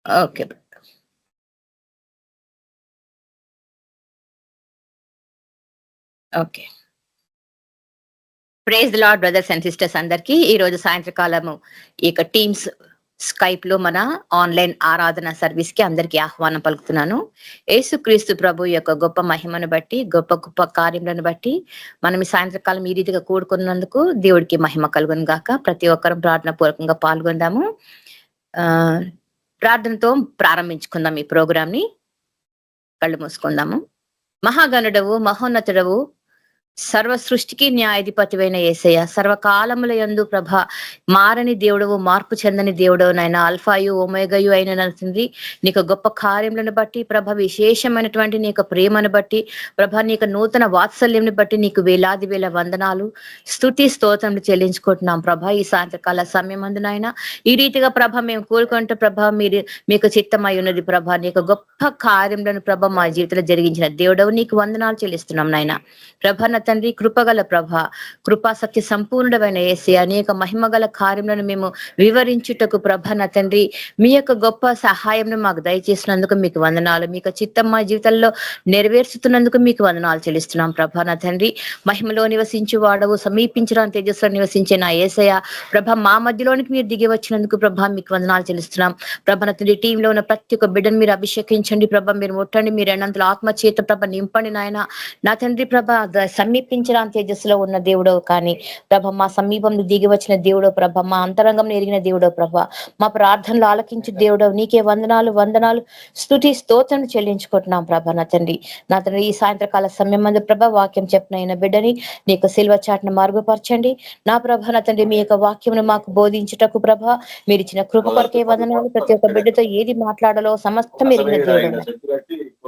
Okay. Okay. Praise the lord brothers and sisters అందరికీ. ఈరోజు సాయంత్రకాలము ఈ యొక్క టీమ్స్ స్కైప్‌లో మన ఆన్‌లైన్ ఆరాధన సర్వీస్‌కి అందరికీ ఆహ్వానం పలుకుతున్నాను. యేసుక్రీస్తు ప్రభు యొక్క గొప్ప మహిమను బట్టి, గొప్ప గొప్ప కార్యములను బట్టి మనం ఈ సాయంత్రకాలం ఈ రీతిగా కూడుకున్నందుకు దేవుడికి మహిమ కలుగును గాక. ప్రతి ఒక్కరం ప్రార్థన పూర్వకంగా పాల్గొందాము. ఆహ్, ప్రార్థనతో ప్రారంభించుకుందాం ఈ ప్రోగ్రామ్‌ని. కళ్ళు మూసుకుందాము. మహాగణుడవు, మహోన్నతుడవు, సర్వ సృష్టికి న్యాయాధిపతివైన యేసయ్య, సర్వకాలముల యందు ప్రభ మారని దేవుడవు, మార్పు చెందని దేవుడవు నాయన, అల్ఫాయు ఒమేగయు అయిన నా తండ్రి, నీకు గొప్ప కార్యములను బట్టి ప్రభ, విశేషమైనటువంటి నీ యొక్క ప్రేమను బట్టి ప్రభ, నీకు నూతన వాత్సల్యంని బట్టి నీకు వేలాది వేల వందనాలు, స్తుతి స్తోత్రములు చెల్లించుకుంటున్నాం ప్రభ. ఈ సాయంత్రకాల సమయం అందు నాయన ఈ రీతిగా ప్రభ మేము కోరుకుంటూ ప్రభ మీరు మీకు చిత్తమై ఉన్నది ప్రభ. నీకు గొప్ప కార్యములను ప్రభ మా జీవితంలో జరిగించిన దేవుడవు నీకు వందనాలు చెల్లిస్తున్నాం నాయన. ప్రభ నా తండ్రి, కృపగల ప్రభ, కృపా సత్య సంపూర్ణమైన యేసయ్య, అనేక మహిమగల కార్యములను మేము వివరించుటకు ప్రభ నా తండ్రి, మీ యొక్క గొప్ప సహాయంను మాకు దయచేసినందుకు మీకు వందనాలు. మీకు చిత్తం మా జీవితంలో నెరవేర్చుతున్నందుకు మీకు వందనాలు చెల్లిస్తున్నాం ప్రభ నా తండ్రి. మహిమలో నివసించు వాడవు, సమీపించడానికి తేజస్సులో నివసించే నా యేసయ్య ప్రభ, మా మధ్యలోనికి మీరు దిగి వచ్చినందుకు ప్రభ మీకు వందనాలు చెల్లిస్తున్నాం ప్రభ నా తండ్రి. టీంలో ఉన్న ప్రతి ఒక్క బిడ్డను మీరు అభిషేకించండి ప్రభ, మీరు ముట్టండి, మీరు ఎన్నంతలో ఆత్మ చేత ప్రభ నింపండి నాయన. నా తండ్రి ప్రభ, సమీపించడానికి తేజస్సులో ఉన్న దేవుడవు కానీ ప్రభ, మా సమీపంలో దిగి వచ్చిన దేవుడో ప్రభ, మా అంతరంగం ఎరిగిన దేవుడో ప్రభ, మా ప్రార్థనలు ఆలకించు దేవుడవు నీకే వందనాలు వందనాలు, స్తుతి స్తోత్రం చెల్లించుకుంటున్నాం ప్రభ నా తండ్రి. నా తండ్రి, ఈ సాయంత్రకాల సమయం మందు ప్రభ వాక్యం చెప్పిన బిడ్డని నీకు సిల్వ చాటును మార్గపరచండి నా ప్రభ నా తండ్రి. మీ యొక్క వాక్యమును మాకు బోధించుటకు ప్రభ మీరు ఇచ్చిన కృప కొరకే వందనాలు. ప్రతి ఒక్క బిడ్డతో ఏది మాట్లాడాలో సమస్తం ఎరిగిన దేవుడు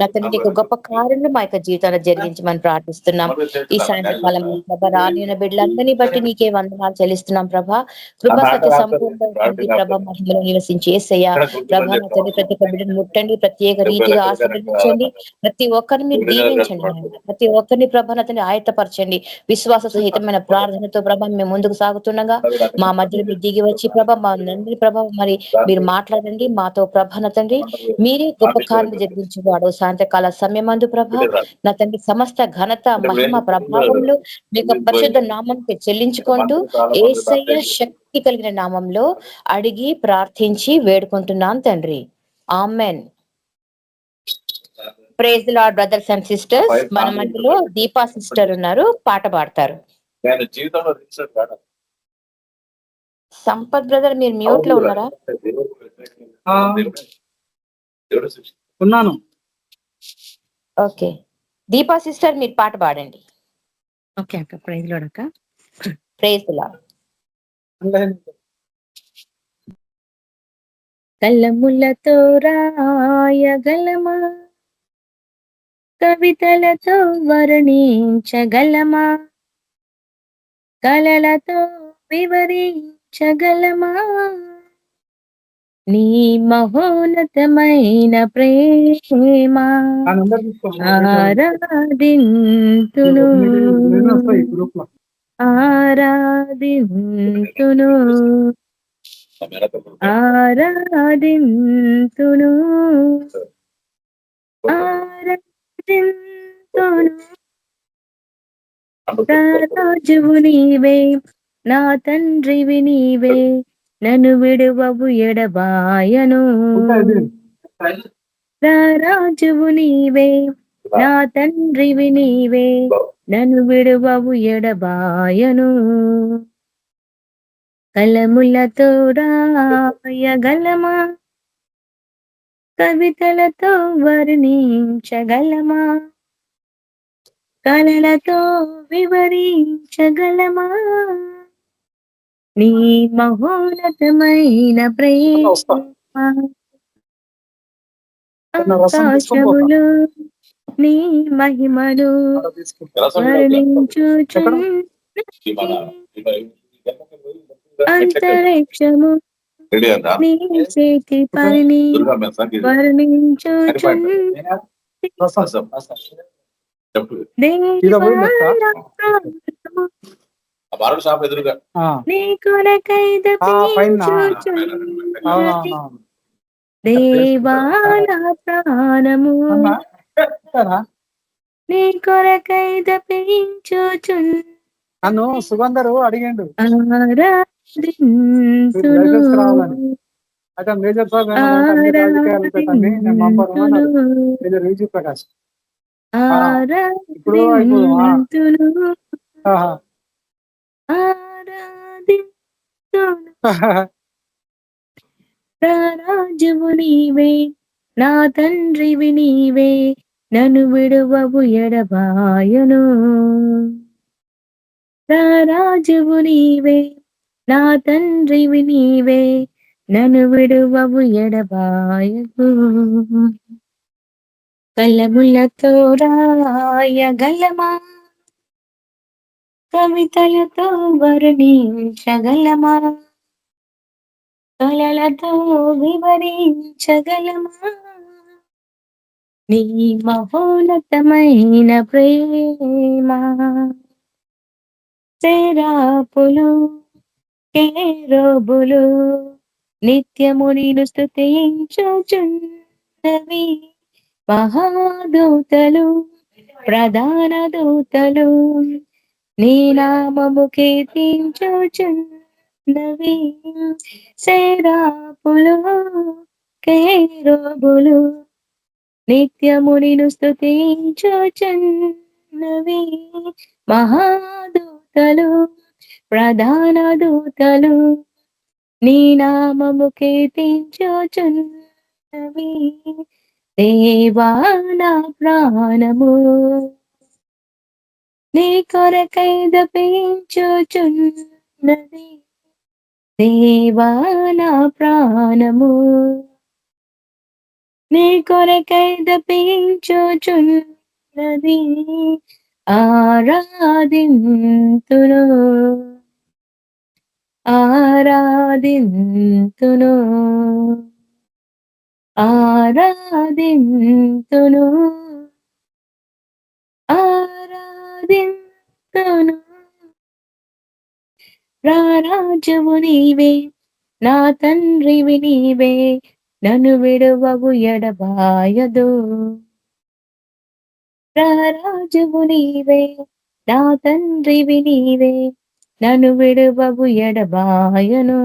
నా తండ్రి, నీకు గొప్ప కార్యంలో మా యొక్క జీవితాన్ని జరిగించమని ప్రార్థిస్తున్నాం. ఈ సాయంత్రకాలం ప్రభ రానిన బిడ్డలందరినీ బట్టి నీకే వందనాలు చెల్లిస్తున్నాం ప్రభ. కృపా సత్య సంపూర్ణ ప్రభ మహిమలో నివసించి యేసయ్య ప్రభ నా తండ్రి, ప్రతి ఒక్క బిడ్డను ముట్టండి, ప్రత్యేక రీతిగా ఆశీర్వదించండి, ప్రతి ఒక్కరిని మీరు దీవించండి నాయన. ప్రతి ఒక్కరిని ప్రభ నా తండ్రి ఆయత్తపరచండి. విశ్వాస సహితమైన ప్రార్థనతో ప్రభ మేము ముందుకు సాగుతుండగా మా మధ్యలో మీరు దిగి వచ్చి ప్రభ మా నంది ప్రభ మరి మీరు మాట్లాడండి మాతో ప్రభ నా తండ్రి. మీరే గొప్ప కార్యం జరిగించేవాడు. సాయంత్రకాల సమయమందు ప్రభ నా తండ్రి, సమస్త ఘనత మహిమ ప్రభావములు మీ యొక్క పరిశుద్ధ నామంకి చెల్లించుకుంటూ యేసయ్య శక్తి కలిగిన నామంలో అడిగి ప్రార్థించి వేడుకుంటున్నాను తండ్రి. Amen. Praise the lord brothers and sisters. మన మధ్యలో దీపా సిస్టర్ ఉన్నారు, పాట పాడతారు. సంపత్ బ్రదర్, మీరు మ్యూట్ లో ఉన్నారా? ఉన్నాను. ఓకే, దీపా సిస్టర్ మీరు పాట పాడండి. ఓకే అక్క, ప్రైజ్ లార్డ్ అక్క. Praise the lord. కలములతో రాయగలమా, కవితలతో వర్ణించగలమా, కలలతో వివరించగలమా, నీ మహోన్నతమైన ప్రేమ ఆరాధింతును ఆరాధింతును ఆరాధింతును ఆరాధింతును. రాజువు నీవే, నా తండ్రివి నీవే, నన్ను విడువవు ఎడబాయను. రాజువు నీవే, నా తండ్రివి నీవే, నన్ను విడువవు ఎడబాయను. కలములతో రాయగలమా, కవితలతో వర్ణించగలమా, కలలతో వివరించగలమా, నీ మహోన్నతమైన ప్రేమ ఆకాశములు నీ మహిమను వర్ణించుచున్నది, అంతరిక్షము నీ చేతి పని వర్ణించుచున్నది, నీ కొరకై తప్పించుచున్నది, దేవా నా ప్రాణము నీ కొరకై తప్పించుచున్ నన్ను సుగంధరు అడిగిండు ఆరాధింతును అయితే మేజర్ సాబ్ అన్ని రాజకీయాలు పెట్టండి నేను పంపను అన్నాడు మేజర్ విజయ్ ప్రకాష్ ఇప్పుడు ఆరాధింతును ఆరాధింతును రాజువు నీవే నా తండ్రివి నీవే నన్ను విడువవు ఎడబాయను రాజువు నీవే నా తండ్రివి నీవే నన్ను విడువవు ఎడబాయను కలములతో రాయగలమా కవితలతో వర్ణించగలమా కలలతో వివరించగలమా నీ మహోన్నతమైన ప్రేమ సేరాపులు కేరోబులు నిత్యము నిన్ను స్తుతించుచున్నవి మహాదూతలు ప్రధాన దూతలు నీ నామము కీర్తించుచున్నవి సేరాపులు కేరోబులు నిత్యము నిన్ను స్తుతించుచున్నవి మహాదూతలు ప్రధాన దూతలు నీ నామము కీర్తించుచున్నవి దేవా నా ప్రాణము నీ కొరకై తప్పించుచున్నది దేవా నా ప్రాణము నీ కొరకై తప్పించుచున్నది ఆరాధింతును ఆరాధింతును ఆరాధింతును ఆరాధింతును రాజువు నీవే నా తండ్రివి నీవే నన్ను విడువవు ఎడబాయదు రాజువు నీవే నా తండ్రివి నీవే నన్ను విడువవు ఎడబాయను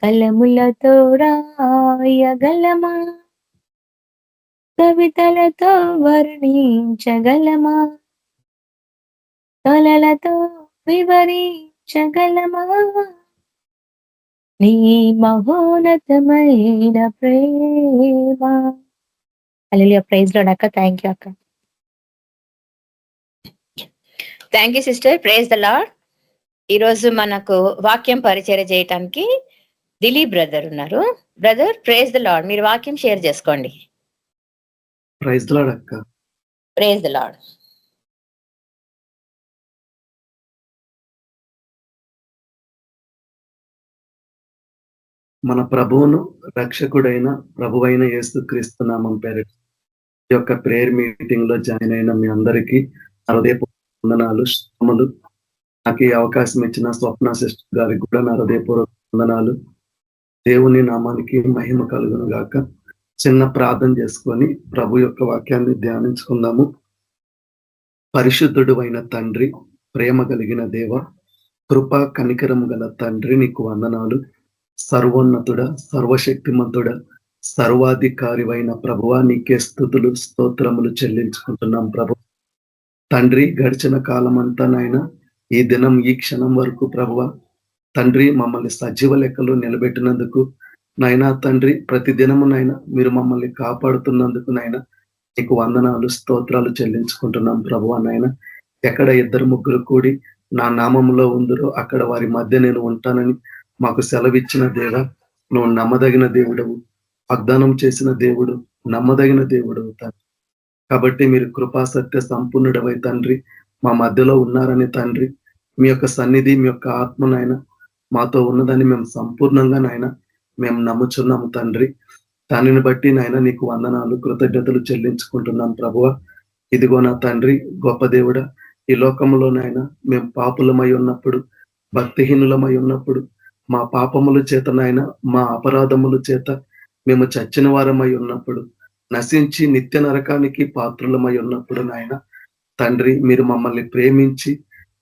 కలములతో రాయగలమా కవితలతో వర్ణించగలమా కలలతో వివరించగలమా నీ మహోన్నతమైన ప్రేమ హల్లెలూయా ప్రైజ్ లార్డ్ అక్క థ్యాంక్ యూ అక్క thank you sister praise the lord. ఈ రోజు మనకు వాక్యం పరిచయం చేయటానికి దిలీప్ బ్రదర్ ఉన్నారు. బ్రదర్ ప్రైజ్ ద లార్డ్, మీరు వాక్యం షేర్ చేసుకోండి. ప్రైజ్ ద లార్డ్ అక్క. Praise the lord. మన ప్రభువును రక్షకుడైన ప్రభువైన యేసుక్రీస్తు నామం పేరిట ఈ యొక్క ప్రేయర్ మీటింగ్ లో జాయిన్ అయిన మీ అందరికీ హృదయపూర్వక వందనాలు శ్రమలు. నాకు ఈ అవకాశం ఇచ్చిన స్వప్న సిస్టర్ గారికి కూడా నా హృదయపూర్వక వందనాలు. దేవుని నామానికి మహిమ కలుగును గాక. చిన్న ప్రార్థన చేసుకొని ప్రభు యొక్క వాక్యాన్ని ధ్యానించుకుందాము. పరిశుద్ధుడు అయిన తండ్రి, ప్రేమ కలిగిన దేవ, కృప కనికరము గల తండ్రి, నీకు వందనాలు. సర్వోన్నతుడ, సర్వశక్తిమంతుడ, సర్వాధికారివైన ప్రభువా, నీకే స్తుతులు స్తోత్రములు చెల్లించుకుంటున్నాం ప్రభు. తండ్రి, గడిచిన కాలం అంతా నాయన, ఈ దినం ఈ క్షణం వరకు ప్రభువా తండ్రి మమ్మల్ని సజీవ లెక్కలో నిలబెట్టినందుకు నాయనా తండ్రి, ప్రతి దినము నాయన మీరు మమ్మల్ని కాపాడుతున్నందుకు నాయన నీకు వందనాలు స్తోత్రాలు చెల్లించుకుంటున్నాం ప్రభువా. నాయన ఎక్కడ ఇద్దరు ముగ్గురు కూడి నా నామములో ఉందరో అక్కడ వారి మధ్య నేను ఉంటానని మాకు సెలవిచ్చిన దేవ, నువ్వు నమ్మదగిన దేవుడవు, వాగ్దానం చేసిన దేవుడు, నమ్మదగిన దేవుడవు తండ్రి. కాబట్టి మీరు కృపా సత్య సంపూర్ణుడవై తండ్రి మా మధ్యలో ఉన్నారని తండ్రి, మీ యొక్క సన్నిధి మీ యొక్క ఆత్మ నాయన మాతో ఉన్నదని మేము సంపూర్ణంగా నాయన మేము నమ్ముచున్నాము తండ్రి. దానిని బట్టి నాయన నీకు వందనాలు కృతజ్ఞతలు చెల్లించుకుంటున్నాం ప్రభువ. ఇదిగో నా తండ్రి గొప్ప దేవుడా, ఈ లోకంలో నాయన మేము పాపులమై ఉన్నప్పుడు, భక్తిహీనులమై ఉన్నప్పుడు మా పాపముల చేత నాయన, మా అపరాధముల చేత మేము చచ్చిన వారమై ఉన్నప్పుడు, నశించి నిత్య నరకానికి పాత్రులమై ఉన్నప్పుడు నాయన తండ్రి, మీరు మమ్మల్ని ప్రేమించి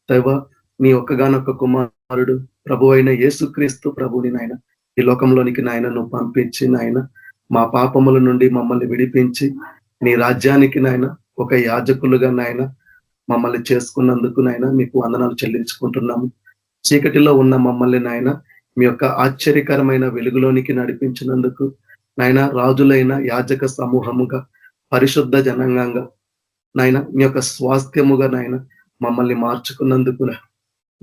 దేవా నీ ఒక్కగానొక్క కుమారుడు ప్రభు అయిన యేసుక్రీస్తు ప్రభుని నాయన ఈ లోకంలోనికి నాయన నువ్వు పంపించి నాయన మా పాపముల నుండి మమ్మల్ని విడిపించి నీ రాజ్యానికి నాయన ఒక యాజకులుగా నాయన మమ్మల్ని చేసుకున్నందుకు నాయన మీకు వందనాలు చెల్లించుకుంటున్నాము. చీకటిలో ఉన్న మమ్మల్ని నాయన మీ యొక్క ఆశ్చర్యకరమైన వెలుగులోనికి నడిపించినందుకు నాయన రాజులైన యాజక సమూహముగా పరిశుద్ధ జనాంగంగా నాయన మీ యొక్క స్వాస్థ్యముగా నాయన మమ్మల్ని మార్చుకున్నందుకు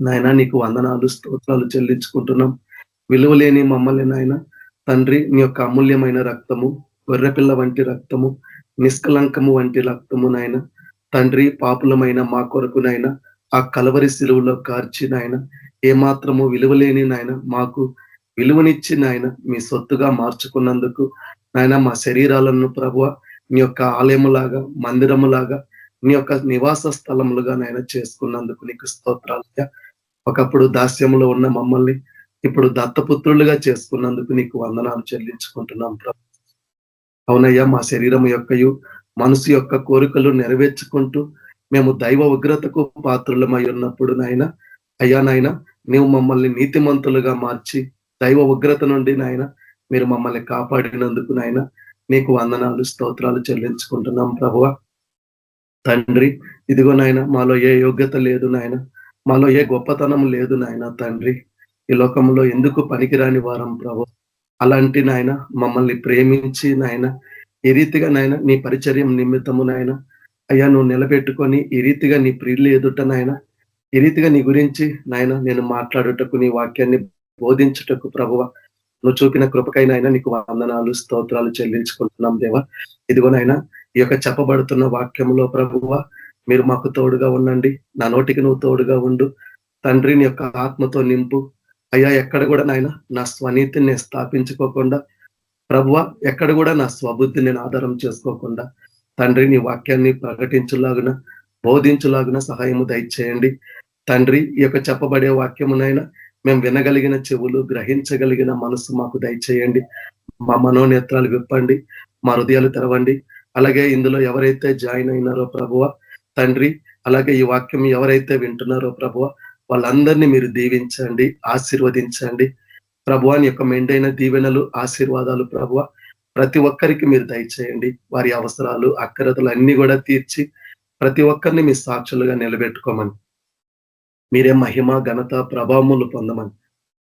నాయన నీకు వందనాలు స్తోత్రాలు చెల్లించుకుంటున్నాం. విలువలేని మమ్మల్ని నాయన తండ్రి మీ యొక్క అమూల్యమైన రక్తము, గొర్రెపిల్ల వంటి రక్తము, నిష్కలంకము వంటి రక్తము నాయన తండ్రి పాపులమైన మా కొరకు నాయన ఆ కలవరి శిలువలో కార్చి నాయన ఏమాత్రము విలువలేని నాయన మాకు విలువనిచ్చి నాయన మీ సొత్తుగా మార్చుకున్నందుకు నాయన మా శరీరాలను ప్రభువ మీ యొక్క ఆలయములాగా మందిరములాగా మీ యొక్క నివాస స్థలములుగా నాయన చేసుకున్నందుకు నీకు స్తోత్రాలు. ఒకప్పుడు దాస్యములో ఉన్న మమ్మల్ని ఇప్పుడు దత్తపుత్రులుగా చేసుకున్నందుకు నీకు వందనాలు చెల్లించుకుంటున్నాం ప్రభు. అవునయ్యా, మా శరీరం యొక్కయు మనసు యొక్క కోరికలు నెరవేర్చుకుంటూ మేము దైవ ఉగ్రతకు పాత్రులమై ఉన్నప్పుడు నాయన అయ్యా నాయన నీవు మమ్మల్ని నీతిమంతులుగా మార్చి దైవ ఉగ్రత నుండి నాయన మీరు మమ్మల్ని కాపాడినందుకు నాయన నీకు వందనాలు స్తోత్రాలు చెల్లించుకుంటున్నాం ప్రభువ. తండ్రి ఇదిగో నాయన మాలో ఏ యోగ్యత లేదు నాయన, మాలో ఏ గొప్పతనం లేదు నాయన తండ్రి, ఈ లోకంలో ఎందుకు పనికిరాని వారం ప్రభు. అలాంటి నాయన మమ్మల్ని ప్రేమించి నాయన ఈ రీతిగా నాయన నీ పరిచర్యం నిమిత్తము నాయన అయ్యా నువ్వు నిలబెట్టుకొని ఈ రీతిగా నీ ప్రియులు ఎదుట నాయన ఈ రీతిగా నీ గురించి నాయన నేను మాట్లాడుటకు నీ వాక్యాన్ని బోధించుటకు ప్రభువ నువ్వు చూపిన కృపకైనా నీకు వందనాలు స్తోత్రాలు చెల్లించుకుంటున్నాం దేవా. ఇదిగోనైనా ఈ యొక్క చెప్పబడుతున్న వాక్యములో ప్రభువ మీరు మాకు తోడుగా ఉండండి, నా నోటికి నువ్వు తోడుగా ఉండు తండ్రిని యొక్క ఆత్మతో నింపు అయ్యా. ఎక్కడ కూడా నాయన నా స్వనీతిని నేను స్థాపించుకోకుండా ప్రభువ, ఎక్కడ కూడా నా స్వబుద్ధిని నేను ఆధారం చేసుకోకుండా తండ్రి నీ వాక్యాన్ని ప్రకటించులాగున బోధించులాగున సహాయము దయచేయండి తండ్రి. ఈ యొక్క చెప్పబడే వాక్యమునైనా మేము వినగలిగిన చెవులు, గ్రహించగలిగిన మనసు మాకు దయచేయండి. మా మనోనేత్రాలు విప్పండి, మా హృదయాలు తెరవండి. అలాగే ఇందులో ఎవరైతే జాయిన్ అయినారో ప్రభువ తండ్రి, అలాగే ఈ వాక్యం ఎవరైతే వింటున్నారో ప్రభువ వాళ్ళందరినీ మీరు దీవించండి, ఆశీర్వదించండి ప్రభువా. నీ యొక్క మెండైన దీవెనలు ఆశీర్వాదాలు ప్రభువ ప్రతి ఒక్కరికి మీరు దయచేయండి. వారి అవసరాలు అక్కరతలు అన్ని కూడా తీర్చి ప్రతి ఒక్కరిని మీ సాక్షులుగా నిలబెట్టుకోమని, మీరే మహిమ ఘనత ప్రభావములు పొందమని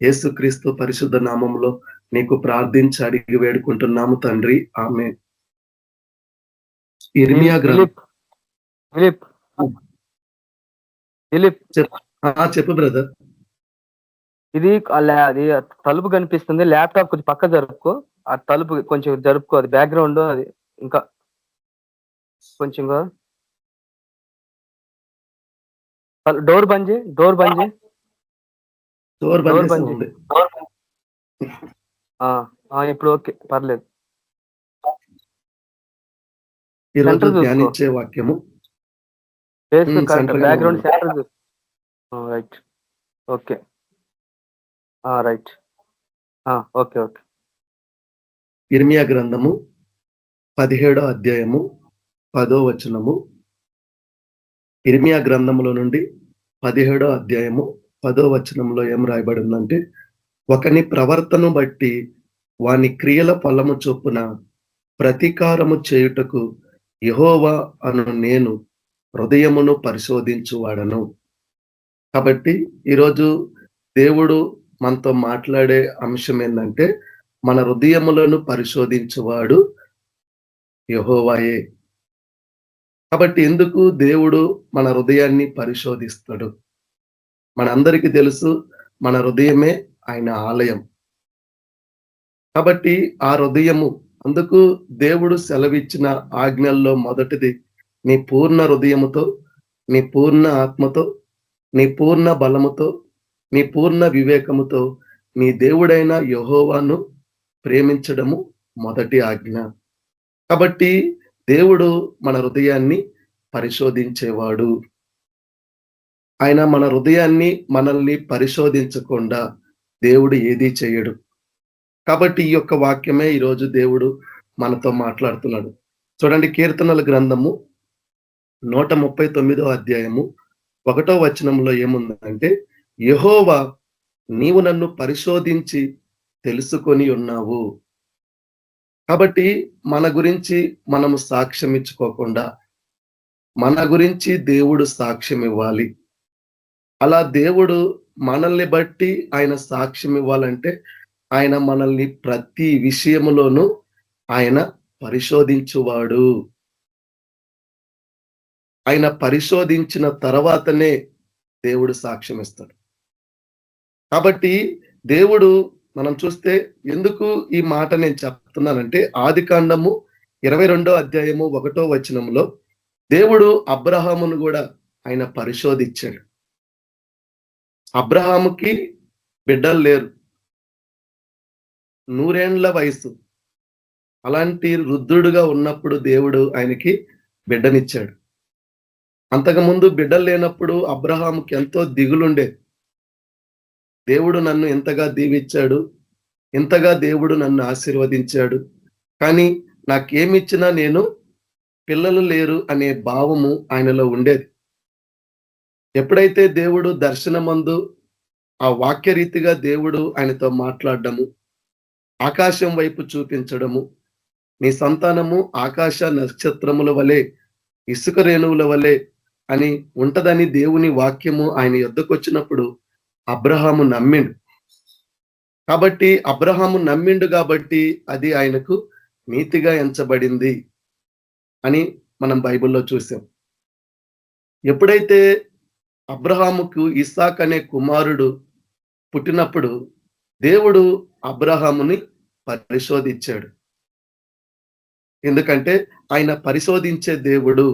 యేసుక్రీస్తు పరిశుద్ధ నామంలో నీకు ప్రార్థించి అడిగి వేడుకుంటున్నాము తండ్రి, ఆమేన్. ఇర్మియా గ్రంథం. చెప్పు బ్రదర్. ఇది అది తలుపు కనిపిస్తుంది, ల్యాప్టాప్ కొంచెం పక్క జరుపుకో, ఆ తలుపు కొంచెం జరుపుకో, అది బ్యాక్గ్రౌండ్ అది ఇంకా కొంచెం డోర్ బంద్ చేయి, డోర్ బంద్ చేయి, డోర్ బంద్ చేయి. ఇప్పుడు ఓకే, పర్లేదు. ఈరోజు ధ్యానించే వాక్యము background centre. Right, okay, right, okay okay. ఇర్మియా గ్రంథము 17వ అధ్యాయము 10వ వచనము. ఇర్మియా గ్రంథములో నుండి 17వ అధ్యాయము 10వ వచనంలో ఏం రాయబడిందంటే, ఒకని ప్రవర్తన బట్టి వాని క్రియల ఫలము చొప్పున ప్రతీకారము చేయుటకు యెహోవా అను నేను హృదయమును పరిశోధించువాడను. కాబట్టి ఈరోజు దేవుడు మనతో మాట్లాడే అంశం ఏంటంటే, మన హృదయములను పరిశోధించువాడు యెహోవాయే. కాబట్టి ఎందుకు దేవుడు మన హృదయాన్ని పరిశోధిస్తాడు? మనందరికీ తెలుసు, మన హృదయమే ఆయన ఆలయం. కాబట్టి ఆ హృదయము, అందుకు దేవుడు సెలవిచ్చిన ఆజ్ఞల్లో మొదటిది నీ పూర్ణ హృదయముతో, నీ పూర్ణ ఆత్మతో, నీ పూర్ణ బలముతో, నీ పూర్ణ వివేకముతో నీ దేవుడైన యెహోవాను ప్రేమించడము మొదటి ఆజ్ఞ. కాబట్టి దేవుడు మన హృదయాన్ని పరిశోధించేవాడు. ఆయన మన హృదయాన్ని మనల్ని పరిశోధించకుండా దేవుడు ఏదీ చేయడు. కాబట్టి ఈ యొక్క వాక్యమే ఈరోజు దేవుడు మనతో మాట్లాడుతున్నాడు. చూడండి, కీర్తనల గ్రంథము 139 అధ్యాయము 1వ వచనంలో ఏముందంటే, యెహోవా నీవు నన్ను పరిశోధించి తెలుసుకొని ఉన్నావు. కాబట్టి మన గురించి మనము సాక్ష్యం ఇచ్చుకోకుండా మన గురించి దేవుడు సాక్ష్యం ఇవ్వాలి. అలా దేవుడు మనల్ని బట్టి ఆయన సాక్ష్యం ఇవ్వాలంటే ఆయన మనల్ని ప్రతి విషయములోనూ ఆయన పరిశోధించువాడు. ఆయన పరిశోధించిన తర్వాతనే దేవుడు సాక్ష్యం ఇస్తాడు. కాబట్టి దేవుడు మనం చూస్తే ఎందుకు ఈ మాట నేను చెప్తున్నానంటే, ఆదికాండము 22వ అధ్యాయము 1వ వచనంలో దేవుడు అబ్రహామును కూడా ఆయన పరిశోధించాడు. అబ్రహాముకి బిడ్డలు లేరు, 100 ఏండ్ల వయసు. అలాంటి వృద్ధుడుగా ఉన్నప్పుడు దేవుడు ఆయనకి బిడ్డనిచ్చాడు. అంతకుముందు బిడ్డలు లేనప్పుడు అబ్రహాముకి ఎంతో దిగులుండేది. దేవుడు నన్ను ఎంతగా దీవించాడు, ఎంతగా దేవుడు నన్ను ఆశీర్వదించాడు, కానీ నాకేమిచ్చినా నేను పిల్లలు లేరు అనే భావము ఆయనలో ఉండేది. ఎప్పుడైతే దేవుడు దర్శనమందు ఆ వాక్యరీతిగా దేవుడు ఆయనతో మాట్లాడడము, ఆకాశం వైపు చూపించడము, నీ సంతానము ఆకాశ నక్షత్రముల వలె ఇసుక రేణువుల వలె అని ఉంటదని దేవుని వాక్యము ఆయన యొద్దకు వచ్చినప్పుడు అబ్రహాము నమ్మిండు. కాబట్టి అబ్రహాము నమ్మిండు కాబట్టి అది ఆయనకు నీతిగా ఎంచబడింది అని మనం బైబిల్లో చూసాం. ఎప్పుడైతే అబ్రహాముకు ఇస్సాక్ అనే కుమారుడు పుట్టినప్పుడు దేవుడు అబ్రహాముని పరిశోధించాడు. ఎందుకంటే ఆయన పరిశోధించే దేవుడు,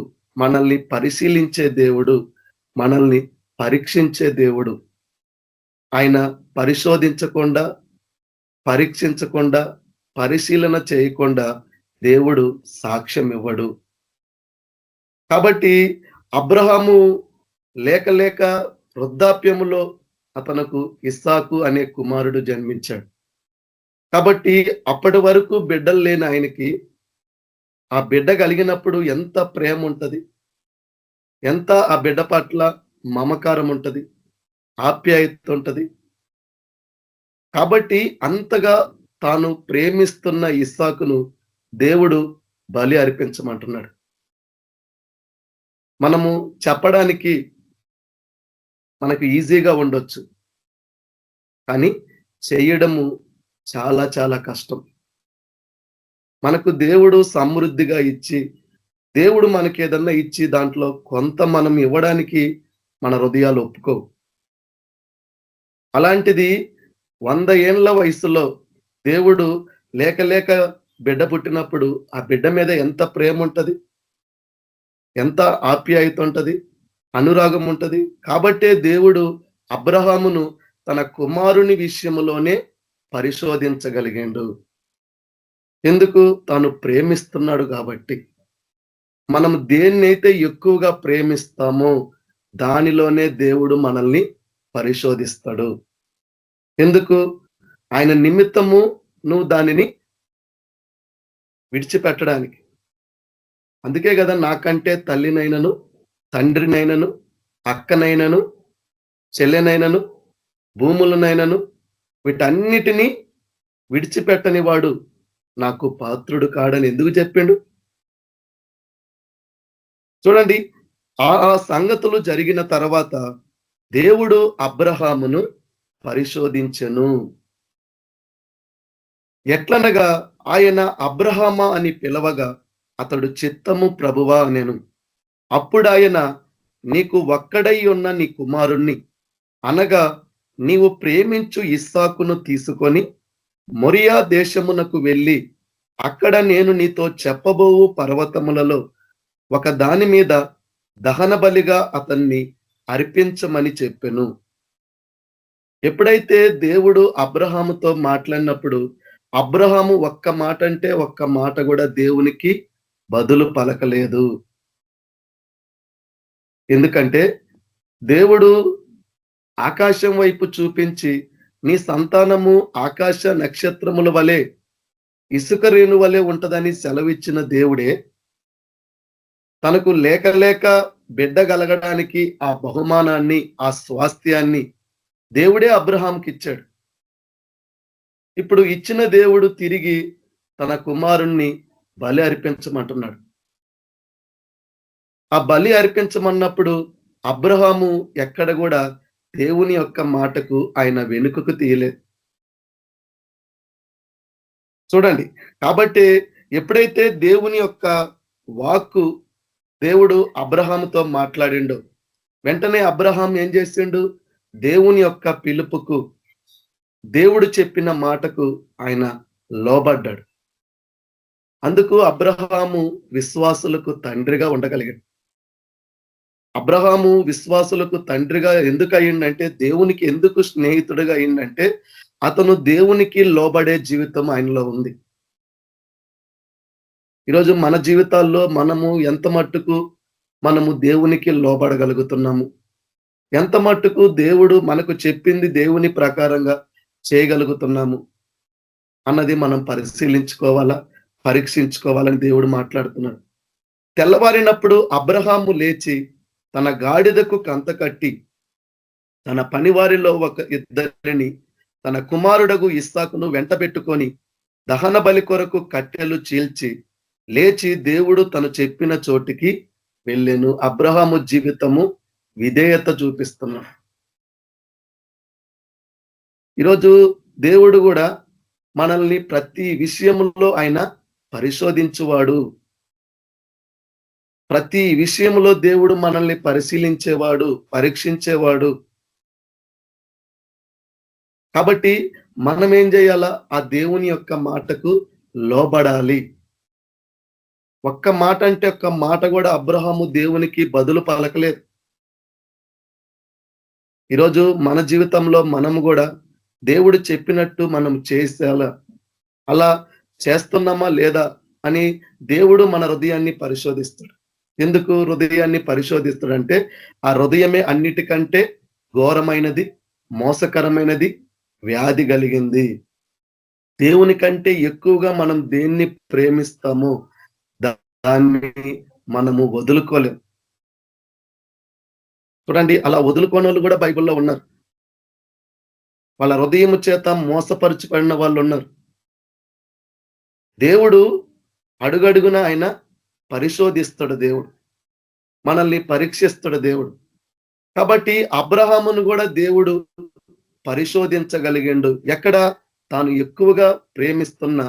మనల్ని పరిశీలించే దేవుడు, మనల్ని పరీక్షించే దేవుడు. ఆయన పరిశోధించకుండా, పరీక్షించకుండా, పరిశీలన చేయకుండా దేవుడు సాక్ష్యం ఇవ్వడు. కాబట్టి అబ్రహాము లేక వృద్ధాప్యములో అతనకు ఇస్సాకు అనే కుమారుడు జన్మించాడు. కాబట్టి అప్పటి వరకు బిడ్డలు లేని ఆయనకి ఆ బిడ్డ కలిగినప్పుడు ఎంత ప్రేమ ఉంటది, ఎంత ఆ బిడ్డ పట్ల మమకారం ఉంటది, ఆప్యాయత ఉంటది. కాబట్టి అంతగా తాను ప్రేమిస్తున్న ఇస్సాకును దేవుడు బలి అర్పించమంటున్నాడు. మనము చెప్పడానికి మనకు ఈజీగా ఉండొచ్చు, కానీ చేయడము చాలా చాలా కష్టం. మనకు దేవుడు సమృద్ధిగా ఇచ్చి, దేవుడు మనకి ఏదన్నా ఇచ్చి దాంట్లో కొంత మనం ఇవ్వడానికి మన హృదయాలు ఒప్పుకోవు. అలాంటిది 100 ఏండ్ల వయసులో దేవుడు లేక బిడ్డ పుట్టినప్పుడు ఆ బిడ్డ మీద ఎంత ప్రేమ ఉంటది, ఎంత ఆప్యాయత ఉంటది, అనురాగం ఉంటది. కాబట్టే దేవుడు అబ్రహామును తన కుమారుని విషయంలోనే పరిశోధించగలిగిండు. ఎందుకు? తాను ప్రేమిస్తున్నాడు కాబట్టి. మనం దేన్నైతే ఎక్కువగా ప్రేమిస్తామో దానిలోనే దేవుడు మనల్ని పరిశోధిస్తాడు. ఎందుకు? ఆయన నిమిత్తము నువ్వు దానిని విడిచిపెట్టడానికి. అందుకే కదా నాకంటే తల్లినైనను, తండ్రినైనను, అక్కనైనను, చెల్లెనైనను, భూములనైనను వీటన్నిటినీ విడిచిపెట్టని వాడు నాకు పాత్రుడు కాడని ఎందుకు చెప్పిండు? చూడండి, ఆ సంగతులు జరిగిన తర్వాత దేవుడు అబ్రహామును పరిశోధించెను. ఎట్లనగా ఆయన అబ్రహామా అని పిలవగా అతడు చిత్తము ప్రభువా అనెను. అప్పుడు ఆయన, నీకు ఒక్కడై ఉన్న నీ కుమారుణ్ణి అనగా నీవు ప్రేమించు ఇస్సాకును తీసుకొని మొరియా దేశమునకు వెళ్ళి అక్కడ నేను నీతో చెప్పబోవు పర్వతములలో ఒక దాని మీద దహన బలిగా అతన్ని అర్పించమని చెప్పెను. ఎప్పుడైతే దేవుడు అబ్రహాముతో మాట్లాడినప్పుడు అబ్రహాము ఒక్క మాట అంటే ఒక్క మాట కూడా దేవునికి బదులు పలకలేదు. ఎందుకంటే దేవుడు ఆకాశం వైపు చూపించి నీ సంతానము ఆకాశ నక్షత్రముల వలె ఇసుక రేణు వలె ఉంటదని సెలవిచ్చిన దేవుడే తనకు లేక లేక బిడ్డ కలగడానికి ఆ బహుమానాన్ని, ఆ స్వాస్థ్యాన్ని దేవుడే అబ్రహాంకి ఇచ్చాడు. ఇప్పుడు ఇచ్చిన దేవుడు తిరిగి తన కుమారుణ్ణి బలి అర్పించమంటున్నాడు. ఆ బలి అర్పించమన్నప్పుడు అబ్రహాము ఎక్కడ కూడా దేవుని యొక్క మాటకు ఆయన వెనుకకు తీయలేదు. చూడండి, కాబట్టి ఎప్పుడైతే దేవుని యొక్క వాక్కు దేవుడు అబ్రహాముతో మాట్లాడిండో వెంటనే అబ్రహాం ఏం చేసిండు? దేవుని యొక్క పిలుపుకు, దేవుడు చెప్పిన మాటకు ఆయన లోబడ్డాడు. అందుకు అబ్రహాము విశ్వాసులకు తండ్రిగా ఉండగలిగాడు. అబ్రహాము విశ్వాసులకు తండ్రిగా ఎందుకు అయ్యిందంటే, దేవునికి ఎందుకు స్నేహితుడిగా అయ్యిందంటే, అతను దేవునికి లోబడే జీవితం ఆయనలో ఉంది. ఈరోజు మన జీవితాల్లో మనము ఎంత మట్టుకు మనము దేవునికి లోబడగలుగుతున్నాము, ఎంత మట్టుకు దేవుడు మనకు చెప్పింది దేవుని ప్రకారంగా చేయగలుగుతున్నాము అన్నది మనం పరిశీలించుకోవాలా, పరీక్షించుకోవాలని దేవుడు మాట్లాడుతున్నాడు. తెల్లవారినప్పుడు అబ్రహాము లేచి తన గాడిదకు కంత కట్టి తన పనివారిలో ఒక ఇద్దరిని తన కుమారుడగు ఇస్సాకును వెంట పెట్టుకొని దహన బలి కొరకు కట్టెలు చీల్చి లేచి దేవుడు తను చెప్పిన చోటికి వెళ్ళెను. అబ్రహాము జీవితము విధేయత చూపిస్తున్నాడు. ఈరోజు దేవుడు కూడా మనల్ని ప్రతి విషయంలో ఆయన పరిశోధించువాడు. ప్రతి విషయంలో దేవుడు మనల్ని పరిశీలించేవాడు, పరీక్షించేవాడు. కాబట్టి మనం ఏం చేయాలా? ఆ దేవుని యొక్క మాటకు లోబడాలి. ఒక్క మాట అంటే ఒక్క మాట కూడా అబ్రహాము దేవునికి బదులు పలకలేదు. ఈరోజు మన జీవితంలో మనము కూడా దేవుడు చెప్పినట్టు మనం చేసేలా, అలా చేస్తున్నామా లేదా అని దేవుడు మన హృదయాన్ని పరిశోధిస్తాడు. ఎందుకు హృదయాన్ని పరిశోధిస్తాడంటే, ఆ హృదయమే అన్నిటికంటే ఘోరమైనది, మోసకరమైనది, వ్యాధి కలిగింది. దేవుని కంటే ఎక్కువగా మనం దేన్ని ప్రేమిస్తామో దాన్ని మనము వదులుకోలేం. చూడండి, అలా వదులుకోని వాళ్ళు కూడా బైబిల్లో ఉన్నారు. వాళ్ళ హృదయము చేత మోసపరచబడిన వాళ్ళు ఉన్నారు. దేవుడు అడుగడుగున ఆయన పరిశోధిస్తాడు. దేవుడు మనల్ని పరీక్షిస్తాడు దేవుడు. కాబట్టి అబ్రహామును కూడా దేవుడు పరిశోధించగలిగిండు. ఎక్కడ? తాను ఎక్కువగా ప్రేమిస్తున్న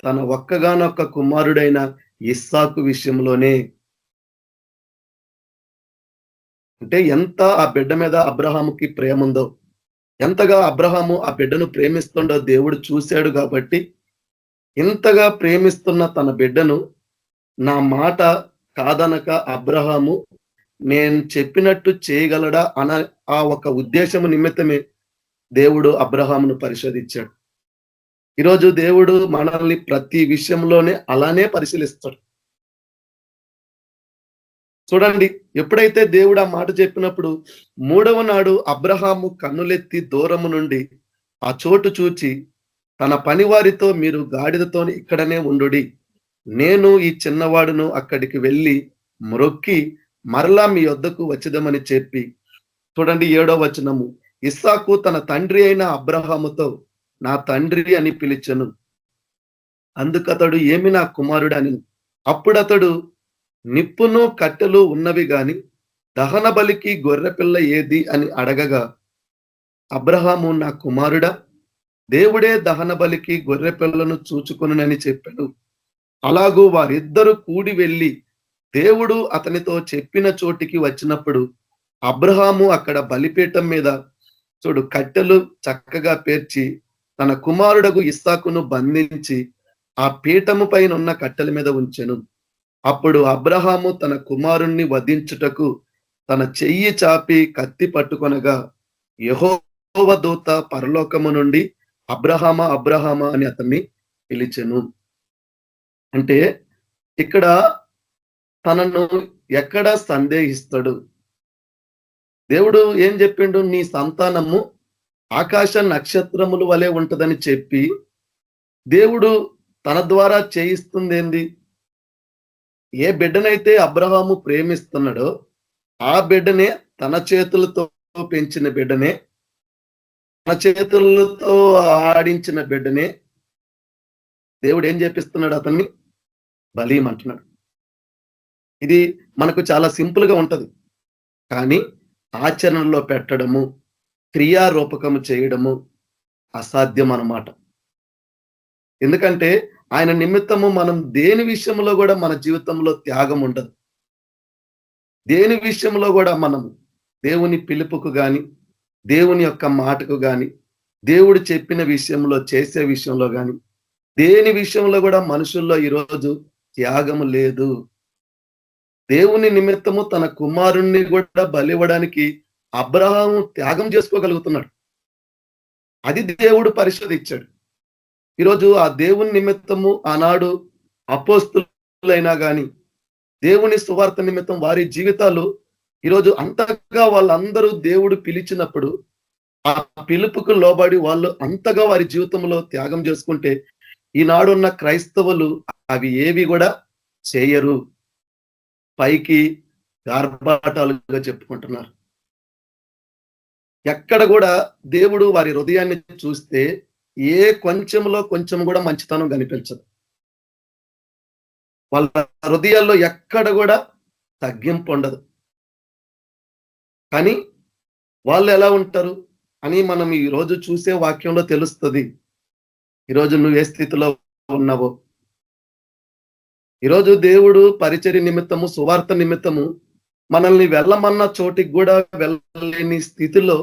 తన ఒక్కగానొక్క కుమారుడైన ఇస్సాకు విషయంలోనే. అంటే ఎంత ఆ బిడ్డ మీద అబ్రహాముకి ప్రేమ ఉందో, ఎంతగా అబ్రహాము ఆ బిడ్డను ప్రేమిస్తుండో దేవుడు చూశాడు. కాబట్టి ఇంతగా ప్రేమిస్తున్న తన బిడ్డను నా మాట కాదనక అబ్రహాము నేను చెప్పినట్టు చేయగలడా అన్న ఆ ఒక ఉద్దేశము నిమిత్తమే దేవుడు అబ్రహామును పరిశోధించాడు. ఈరోజు దేవుడు మనల్ని ప్రతి విషయంలోనే అలానే పరిశీలిస్తాడు. చూడండి, ఎప్పుడైతే దేవుడు ఆ మాట చెప్పినప్పుడు 3వ నాడు అబ్రహాము కన్నులెత్తి దూరము నుండి ఆ చోటు చూచి తన పనివారితో, మీరు గాడిదతో ఇక్కడనే ఉండుడి, నేను ఈ చిన్నవాడును అక్కడికి వెళ్ళి మ్రొక్కి మరలా మీ వద్దకు వచ్చేదమని చెప్పి, చూడండి 7వ వచనము, ఇస్సాకు తన తండ్రి అయిన అబ్రహాముతో నా తండ్రి అని పిలిచెను. అందుకతడు ఏమి నా కుమారుడని. అప్పుడతడు నిప్పును కట్టెలు ఉన్నవి గాని దహన బలికి గొర్రెపిల్ల ఏది అని అడగగా, అబ్రహాము నా కుమారుడా, దేవుడే దహన బలికి గొర్రెపిల్లను చూచుకొనునని చెప్పాను. అలాగూ వారిద్దరూ కూడి వెళ్ళి దేవుడు అతనితో చెప్పిన చోటికి వచ్చినప్పుడు అబ్రహాము అక్కడ బలిపీఠం మీద చూడు కట్టెలు చక్కగా పేర్చి తన కుమారుడగు ఇస్సాకును బంధించి ఆ పీఠము పైన ఉన్న కట్టెల మీద ఉంచెను. అప్పుడు అబ్రహాము తన కుమారుణ్ణి వధించుటకు తన చెయ్యి చాపి కత్తి పట్టుకొనగా యెహోవా దూత పరలోకము నుండి అబ్రహామా అబ్రహామా అని అతన్ని పిలిచెను. అంటే ఇక్కడ తనను ఎక్కడ సందేహిస్తాడు? దేవుడు ఏం చెప్పిండు? నీ సంతానము ఆకాశ నక్షత్రముల వలె ఉంటదని చెప్పి దేవుడు తన ద్వారా చేయిస్తుంది ఏంది? ఏ బిడ్డనైతే అబ్రహాము ప్రేమిస్తున్నాడో ఆ బిడ్డనే, తన చేతులతో పెంచిన బిడ్డనే, తన చేతులతో ఆడించిన బిడ్డనే దేవుడు ఏం చేపిస్తున్నాడు? అతన్ని బలీయమంటున్నాడు. ఇది మనకు చాలా సింపుల్ గా ఉంటది, కానీ ఆచరణలో పెట్టడము, క్రియారూపకము చేయడము అసాధ్యం అన్నమాట. ఎందుకంటే ఆయన నిమిత్తము మనం దేని విషయంలో కూడా మన జీవితంలో త్యాగం ఉండదు. దేని విషయంలో కూడా మనము దేవుని పిలుపుకు గాని, దేవుని యొక్క మాటకు గాని, దేవుడు చెప్పిన విషయంలో, చేసే విషయంలో గాని, దేని విషయంలో కూడా మనుషుల్లో ఈరోజు త్యాగము లేదు. దేవుని నిమిత్తము తన కుమారుణ్ణి కూడా బలివ్వడానికి అబ్రహాము త్యాగం చేసుకోగలుగుతున్నాడు. అది దేవుడు పరిశోధించాడు. ఈరోజు ఆ దేవుని నిమిత్తము ఆనాడు అపోస్తులైనా గాని, దేవుని సువార్త నిమిత్తం వారి జీవితాలు ఈరోజు అంతగా వాళ్ళందరూ దేవుడు పిలిచినప్పుడు ఆ పిలుపుకు లోబడి వాళ్ళు అంతగా వారి జీవితంలో త్యాగం చేసుకుంటే, ఈనాడున్న క్రైస్తవులు అవి ఏవి కూడా చేయరు. పైకి గార్బాటాలుగా చెప్పుకుంటున్నారు. ఎక్కడ కూడా దేవుడు వారి హృదయాన్ని చూస్తే ఏ కొంచెంలో కొంచెం కూడా మంచితనం కనిపించదు. వాళ్ళ హృదయాల్లో ఎక్కడ కూడా తగ్గింపు ఉండదు. కానీ వాళ్ళు ఎలా ఉంటారు అని మనం ఈ రోజు చూసే వాక్యంలో తెలుస్తుంది. ఈరోజు నువ్వు ఏ స్థితిలో ఉన్నావో, ఈరోజు దేవుడు పరిచర్య నిమిత్తము, సువార్త నిమిత్తము మనల్ని వెళ్ళమన్న చోటికి కూడా వెళ్ళలేని స్థితిలో,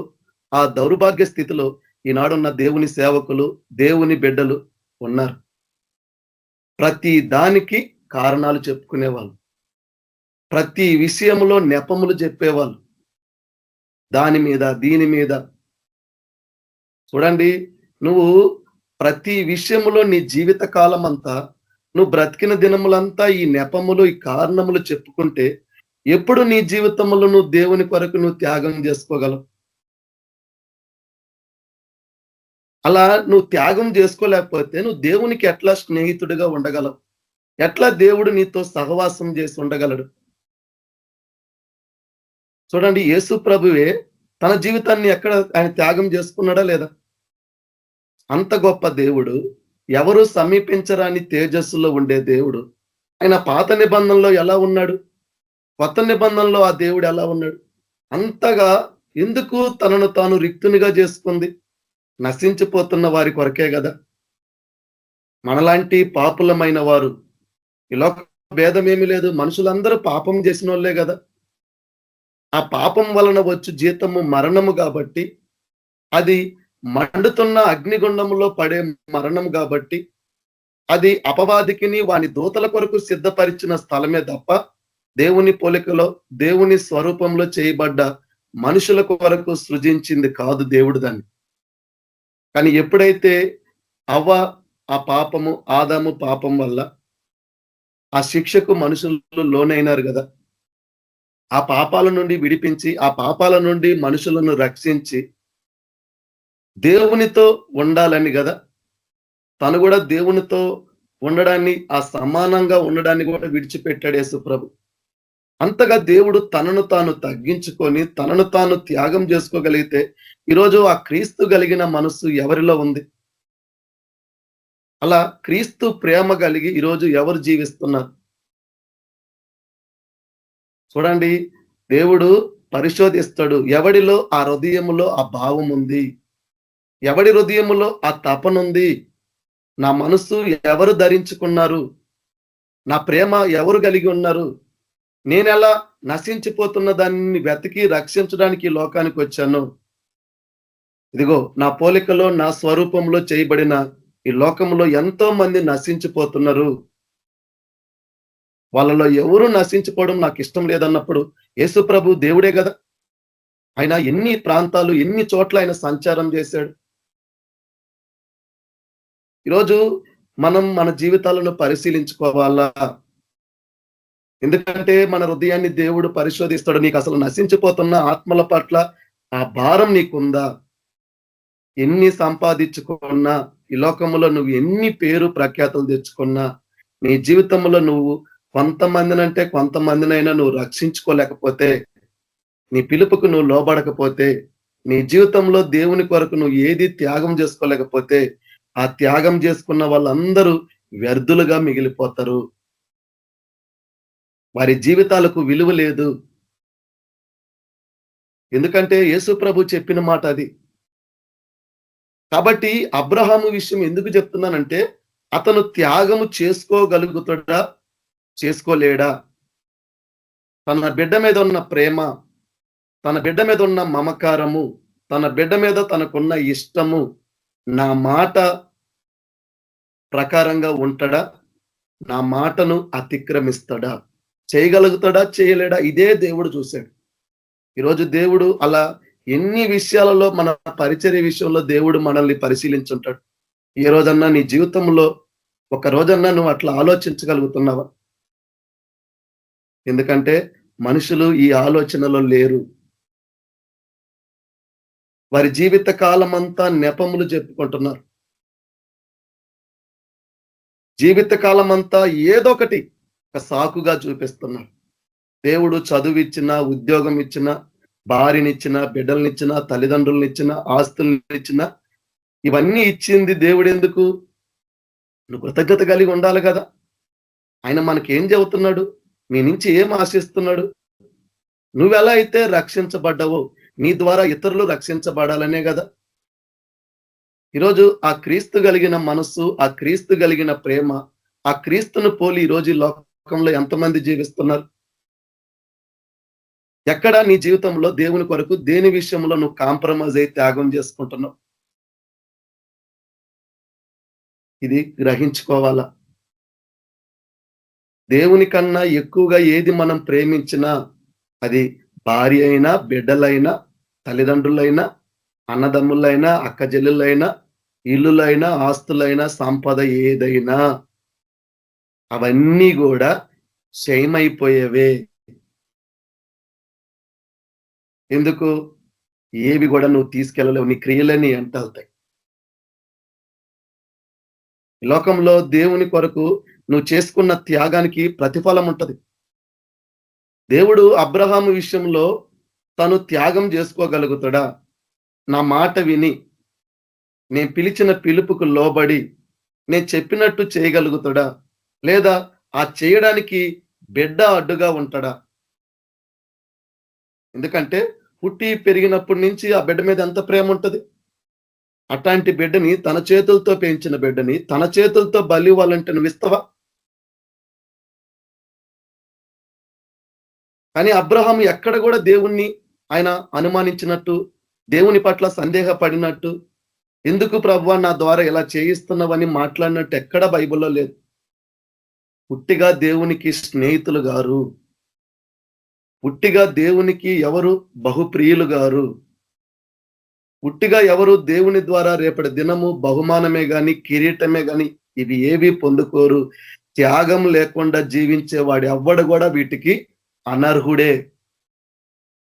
ఆ దౌర్భాగ్య స్థితిలో ఈనాడున్న దేవుని సేవకులు, దేవుని బిడ్డలు ఉన్నారు. ప్రతి దానికి కారణాలు చెప్పుకునేవాళ్ళు, ప్రతి విషయంలో నెపములు చెప్పేవాళ్ళు, దాని మీద దీని మీద. చూడండి, నువ్వు ప్రతి విషయంలో నీ జీవిత కాలం అంతా, నువ్వు బ్రతికిన దినములంతా ఈ నెపములు, ఈ కారణములు చెప్పుకుంటే ఎప్పుడు నీ జీవితంలో నువ్వు దేవుని కొరకు నువ్వు త్యాగం చేసుకోగలవు? అలా నువ్వు త్యాగం చేసుకోలేకపోతే నువ్వు దేవునికి ఎట్లా స్నేహితుడిగా ఉండగలవు? ఎట్లా దేవుడు నీతో సహవాసం చేసి ఉండగలడు? చూడండి, యేసు ప్రభువే తన జీవితాన్ని ఎక్కడ ఆయన త్యాగం చేసుకున్నాడా లేదా? అంత గొప్ప దేవుడు, ఎవరు సమీపించరాని తేజస్సులో ఉండే దేవుడు, ఆయన పాత నిబంధనలో ఎలా ఉన్నాడు, కొత్త నిబంధనలో ఆ దేవుడు ఎలా ఉన్నాడు? అంతగా ఎందుకు తనను తాను రిక్తునిగా చేసుకుంది? నశించిపోతున్న వారి కొరకే కదా. మనలాంటి పాపులమైన వారు, ఇలా భేదం ఏమీ లేదు, మనుషులందరూ పాపం చేసిన వాళ్ళే కదా. ఆ పాపం వలన వచ్చు జీతము మరణము కాబట్టి, అది మండుతున్న అగ్నిగుండములో పడే మరణం కాబట్టి, అది అపవాదికిని వాని దూతల కొరకు సిద్ధపరిచిన స్థలమే తప్ప దేవుని పోలికలో, దేవుని స్వరూపంలో చేయబడ్డ మనుషుల కొరకు సృజించింది కాదు దేవుడు దాన్ని. కానీ ఎప్పుడైతే అవ్వ ఆ పాపము, ఆదాము పాపం వల్ల ఆ శిక్షకు మనుషులు లోనైనారు కదా, ఆ పాపాల నుండి విడిపించి, ఆ పాపాల నుండి మనుషులను రక్షించి దేవునితో ఉండాలని కదా, తను కూడా దేవునితో ఉండడాన్ని, ఆ సమానంగా ఉండడాన్ని కూడా విడిచిపెట్టాడు యేసు ప్రభు. అంతగా దేవుడు తనను తాను తగ్గించుకొని తనను తాను త్యాగం చేసుకోగలిగితే ఈరోజు ఆ క్రీస్తు కలిగిన మనస్సు ఎవరిలో ఉంది? అలా క్రీస్తు ప్రేమ కలిగి ఈరోజు ఎవరు జీవిస్తున్నారు? చూడండి, దేవుడు పరిశోధిస్తాడు, ఎవడిలో ఆ హృదయములో ఆ భావం ఉంది, ఎవడి హృదయములో ఆ తపన ఉంది, నా మనస్సు ఎవరు ధరించుకున్నారు, నా ప్రేమ ఎవరు కలిగి ఉన్నారు, నేనెలా నశించిపోతున్న దాన్ని వెతికి రక్షించడానికి ఈ లోకానికి వచ్చాను. ఇదిగో నా పోలికలో, నా స్వరూపంలో చేయబడిన ఈ లోకంలో ఎంతో మంది నశించిపోతున్నారు. వాళ్ళలో ఎవరు నశించిపోవడం నాకు ఇష్టం లేదన్నప్పుడు యేసు ప్రభు దేవుడే కదా. ఆయన ఎన్ని ప్రాంతాలు, ఎన్ని చోట్ల ఆయన సంచారం చేశాడు. ఈరోజు మనం మన జీవితాలను పరిశీలించుకోవాలా. ఎందుకంటే మన హృదయాన్ని దేవుడు పరిశోధిస్తాడు. నీకు అసలు నశించిపోతున్న ఆత్మల పట్ల ఆ భారం నీకుందా? ఎన్ని సంపాదించుకున్నా, ఈ లోకంలో నువ్వు ఎన్ని పేరు ప్రఖ్యాతులు తెచ్చుకున్నా, నీ జీవితంలో నువ్వు కొంతమందినంటే కొంతమందినైనా నువ్వు రక్షించుకోలేకపోతే, నీ పిలుపుకు నువ్వు లోబడకపోతే, నీ జీవితంలో దేవుని కొరకు నువ్వు ఏది త్యాగం చేసుకోలేకపోతే, ఆ త్యాగం చేసుకున్న వాళ్ళందరూ వ్యర్థులుగా మిగిలిపోతారు. వారి జీవితాలకు విలువ లేదు. ఎందుకంటే యేసు ప్రభు చెప్పిన మాట అది. కాబట్టి అబ్రహాము విషయం ఎందుకు చెప్తున్నానంటే, అతను త్యాగము చేసుకోగలుగుతాడా, చేసుకోలేడా? తన బిడ్డ మీద ఉన్న ప్రేమ, తన బిడ్డ మీద ఉన్న మమకారము, తన బిడ్డ మీద తనకున్న ఇష్టము, నా మాట ప్రకారంగా ఉంటాడా, నా మాటను అతిక్రమిస్తాడా, చేయగలుగుతాడా, చేయలేడా? ఇదే దేవుడు చూశాడు. ఈరోజు దేవుడు అలా ఎన్ని విషయాలలో, మన పరిచర్య విషయంలో దేవుడు మనల్ని పరిశీలించుంటాడు. ఏ రోజన్నా నీ జీవితంలో ఒక రోజన్నా నువ్వు అట్లా ఆలోచించగలుగుతున్నావా? ఎందుకంటే మనుషులు ఈ ఆలోచనలో లేరు. వారి జీవిత కాలం అంతా నెపములు చెప్పుకుంటున్నారు. జీవిత కాలం అంతా ఏదో ఒకటి ఒక సాకుగా చూపిస్తున్నారు. దేవుడు చదువు ఇచ్చిన, ఉద్యోగం ఇచ్చిన, భార్యనిచ్చిన, బిడ్డలనిచ్చిన, తల్లిదండ్రులనిచ్చిన, ఆస్తులనిచ్చిన, ఇవన్నీ ఇచ్చింది దేవుడు ఎందుకు? నువ్వు కృతజ్ఞత కలిగి ఉండాలి కదా. ఆయన మనకేం చెబుతున్నాడు? నీ నుంచి ఏం ఆశిస్తున్నాడు? నువ్వెలా అయితే రక్షించబడ్డావో నీ ద్వారా ఇతరులు రక్షించబడాలనే కదా. ఈరోజు ఆ క్రీస్తు కలిగిన మనస్సు, ఆ క్రీస్తు కలిగిన ప్రేమ, ఆ క్రీస్తును పోలి ఈరోజు ఈ లోకంలో ఎంతమంది జీవిస్తున్నారు? ఎక్కడ నీ జీవితంలో దేవుని కొరకు దేని విషయంలో నువ్వు కాంప్రమైజ్ అయి త్యాగం చేసుకుంటున్నావు? ఇది గ్రహించుకోవాలా. దేవుని కన్నా ఎక్కువగా ఏది మనం ప్రేమించినా, అది భార్య అయినా, బిడ్డలైనా, తల్లిదండ్రులైనా, అన్నదమ్ములైనా, అక్కజెల్లులైనా, ఇల్లులైనా, ఆస్తులైనా, సంపద ఏదైనా, అవన్నీ కూడా క్షయమైపోయేవే. ఎందుకు? ఏవి కూడా నువ్వు తీసుకెళ్ళలేవు. నీ క్రియలని వెంటాల్తాయి. ఈ లోకంలో దేవుని కొరకు నువ్వు చేసుకున్న త్యాగానికి ప్రతిఫలం ఉంటది. దేవుడు అబ్రహాము విషయంలో తను త్యాగం చేసుకోగలుగుతాడా? నా మాట విని, నేను పిలిచిన పిలుపుకు లోబడి, నేను చెప్పినట్టు చేయగలుగుతాడా? లేదా ఆ చేయడానికి బిడ్డ అడ్డుగా ఉంటాడా? ఎందుకంటే పుట్టి పెరిగినప్పటి నుంచి ఆ బిడ్డ మీద ఎంత ప్రేమ ఉంటది. అట్లాంటి బిడ్డని, తన చేతులతో పెంచిన బిడ్డని తన చేతులతో బలి ఇవ్వాలంటే నువ్వు ఇస్తావా? కానీ అబ్రహాం ఎక్కడ కూడా దేవుణ్ణి ఆయన అనుమానించినట్టు, దేవుని పట్ల సందేహపడినట్టు, ఎందుకు ప్రభువా నా ద్వారా ఇలా చేయిస్తున్నావని మాట్లాడినట్టు ఎక్కడ బైబిల్లో లేదు. పుట్టిగా దేవునికి స్నేహితులు గారు, పుట్టిగా దేవునికి ఎవరు బహుప్రియులు గారు, పుట్టిగా ఎవరు దేవుని ద్వారా రేపటి దినము బహుమానమే గాని, కిరీటమే గాని ఇవి ఏవి పొందుకోరు. త్యాగం లేకుండా జీవించేవాడు ఎవ్వడు కూడా వీటికి అనర్హుడే.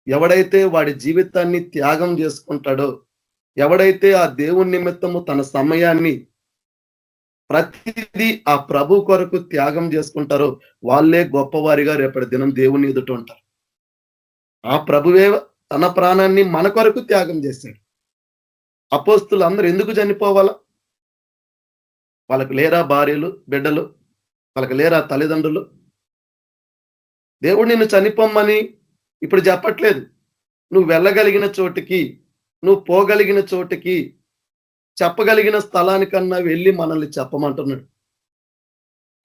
ఎవడైతే వాడి జీవితాన్ని త్యాగం చేసుకుంటాడో, ఎవడైతే ఆ దేవుని నిమిత్తము తన సమయాన్ని ప్రతిదీ ఆ ప్రభు కొరకు త్యాగం చేసుకుంటారో వాళ్ళే గొప్పవారిగా రేపటి దినం దేవుని ఎదుట ఉంటారు. ఆ ప్రభువే తన ప్రాణాన్ని మన కొరకు త్యాగం చేశాడు. అపోస్తులు అందరూ ఎందుకు చనిపోవాలా? వాళ్ళకు లేరా భార్యలు, బిడ్డలు? వాళ్ళకి లేరా తల్లిదండ్రులు? దేవుడు నిన్ను చనిపోమ్మని ఇప్పుడు చెప్పట్లేదు. నువ్వు వెళ్ళగలిగిన చోటికి, నువ్వు పోగలిగిన చోటికి, చెప్పగలిగిన స్థలానికన్నా వెళ్ళి మనల్ని చెప్పమంటున్నాడు.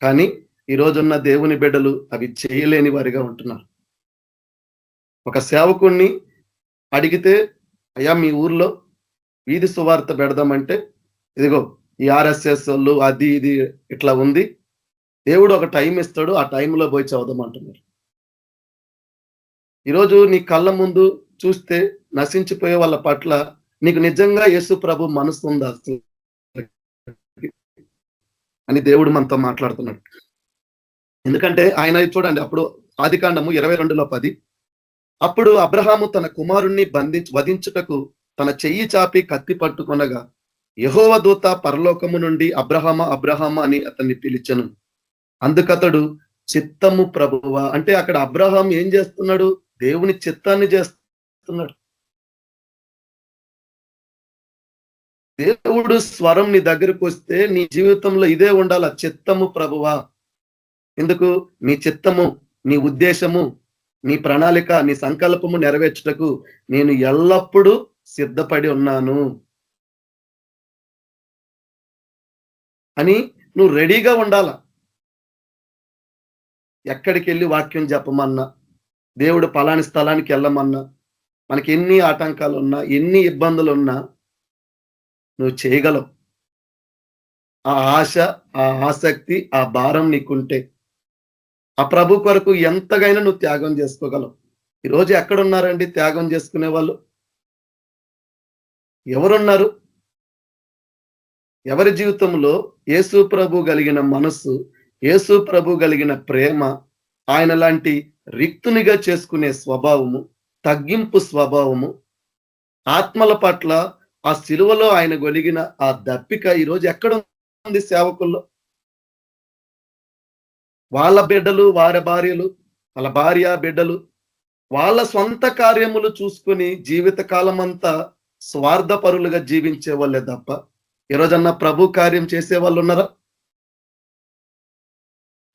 కానీ ఈ రోజున్న దేవుని బిడ్డలు అవి చేయలేని వారిగా ఉంటున్నారు. ఒక సేవకుణ్ణి అడిగితే, అయ్యా మీ ఊర్లో వీధి సువార్త పెడదామంటే, ఇదిగో ఈ ఆర్ఎస్ఎస్ వాళ్ళు అది ఇది ఇట్లా ఉంది, దేవుడు ఒక టైం ఇస్తాడు, ఆ టైంలో పోయి చదువుదామంటున్నారు. ఈరోజు నీ కళ్ళ ముందు చూస్తే నశించిపోయే వాళ్ళ పట్ల నీకు నిజంగా యేసు ప్రభు మనసు ఉందా అని దేవుడు మనతో మాట్లాడుతున్నాడు. ఎందుకంటే ఆయన చూడండి, అప్పుడు ఆదికాండము 22:10, అప్పుడు అబ్రహాము తన కుమారుణ్ణి వధించుటకు తన చెయ్యి చాపి కత్తి పట్టుకొనగా యెహోవా దూత పరలోకము నుండి అబ్రహామా అబ్రహామా అని అతన్ని పిలిచెను. అందుకతడు చిత్తము ప్రభువా, అంటే అక్కడ అబ్రహాం ఏం చేస్తున్నాడు? దేవుని చిత్తాన్ని చేస్తున్నాడు. దేవుడు స్వరం నీ దగ్గరకు వస్తే నీ జీవితంలో ఇదే ఉండాల, చిత్తము ప్రభువా. ఎందుకు? నీ చిత్తము, నీ ఉద్దేశము, నీ ప్రణాళిక, నీ సంకల్పము నెరవేర్చుటకు నేను ఎల్లప్పుడూ సిద్ధపడి ఉన్నాను అని నువ్వు రెడీగా ఉండాల. ఎక్కడికి వెళ్ళి వాక్యం చెప్పమన్నా, దేవుడు పలాని స్థలానికి వెళ్ళమన్నా, మనకి ఎన్ని ఆటంకాలు ఉన్నా, ఎన్ని ఇబ్బందులు ఉన్నా నువ్వు చేయగలవు. ఆ ఆశ, ఆ ఆసక్తి, ఆ భారం నీకుంటే ఆ ప్రభు కొరకు ఎంతగైనా నువ్వు త్యాగం చేసుకోగలవు. ఈరోజు ఎక్కడున్నారండి త్యాగం చేసుకునే వాళ్ళు? ఎవరున్నారు? ఎవరి జీవితంలో యేసు ప్రభు కలిగిన మనస్సు, యేసు ప్రభు కలిగిన ప్రేమ, ఆయన లాంటి రిక్తునిగా చేసుకునే స్వభావము, తగ్గింపు స్వభావము, ఆత్మల పట్ల ఆ సిలువలో ఆయన గొలిగిన ఆ దప్పిక ఈరోజు ఎక్కడ ఉంది సేవకుల్లో? వాళ్ళ బిడ్డలు, వారి భార్యలు, వాళ్ళ భార్య బిడ్డలు వాళ్ళ సొంత కార్యములు చూసుకొని జీవిత కాలం అంతా స్వార్థపరులుగా జీవించే వాళ్ళే తప్ప ఈరోజన్నా ప్రభు కార్యం చేసే వాళ్ళు ఉన్నారా?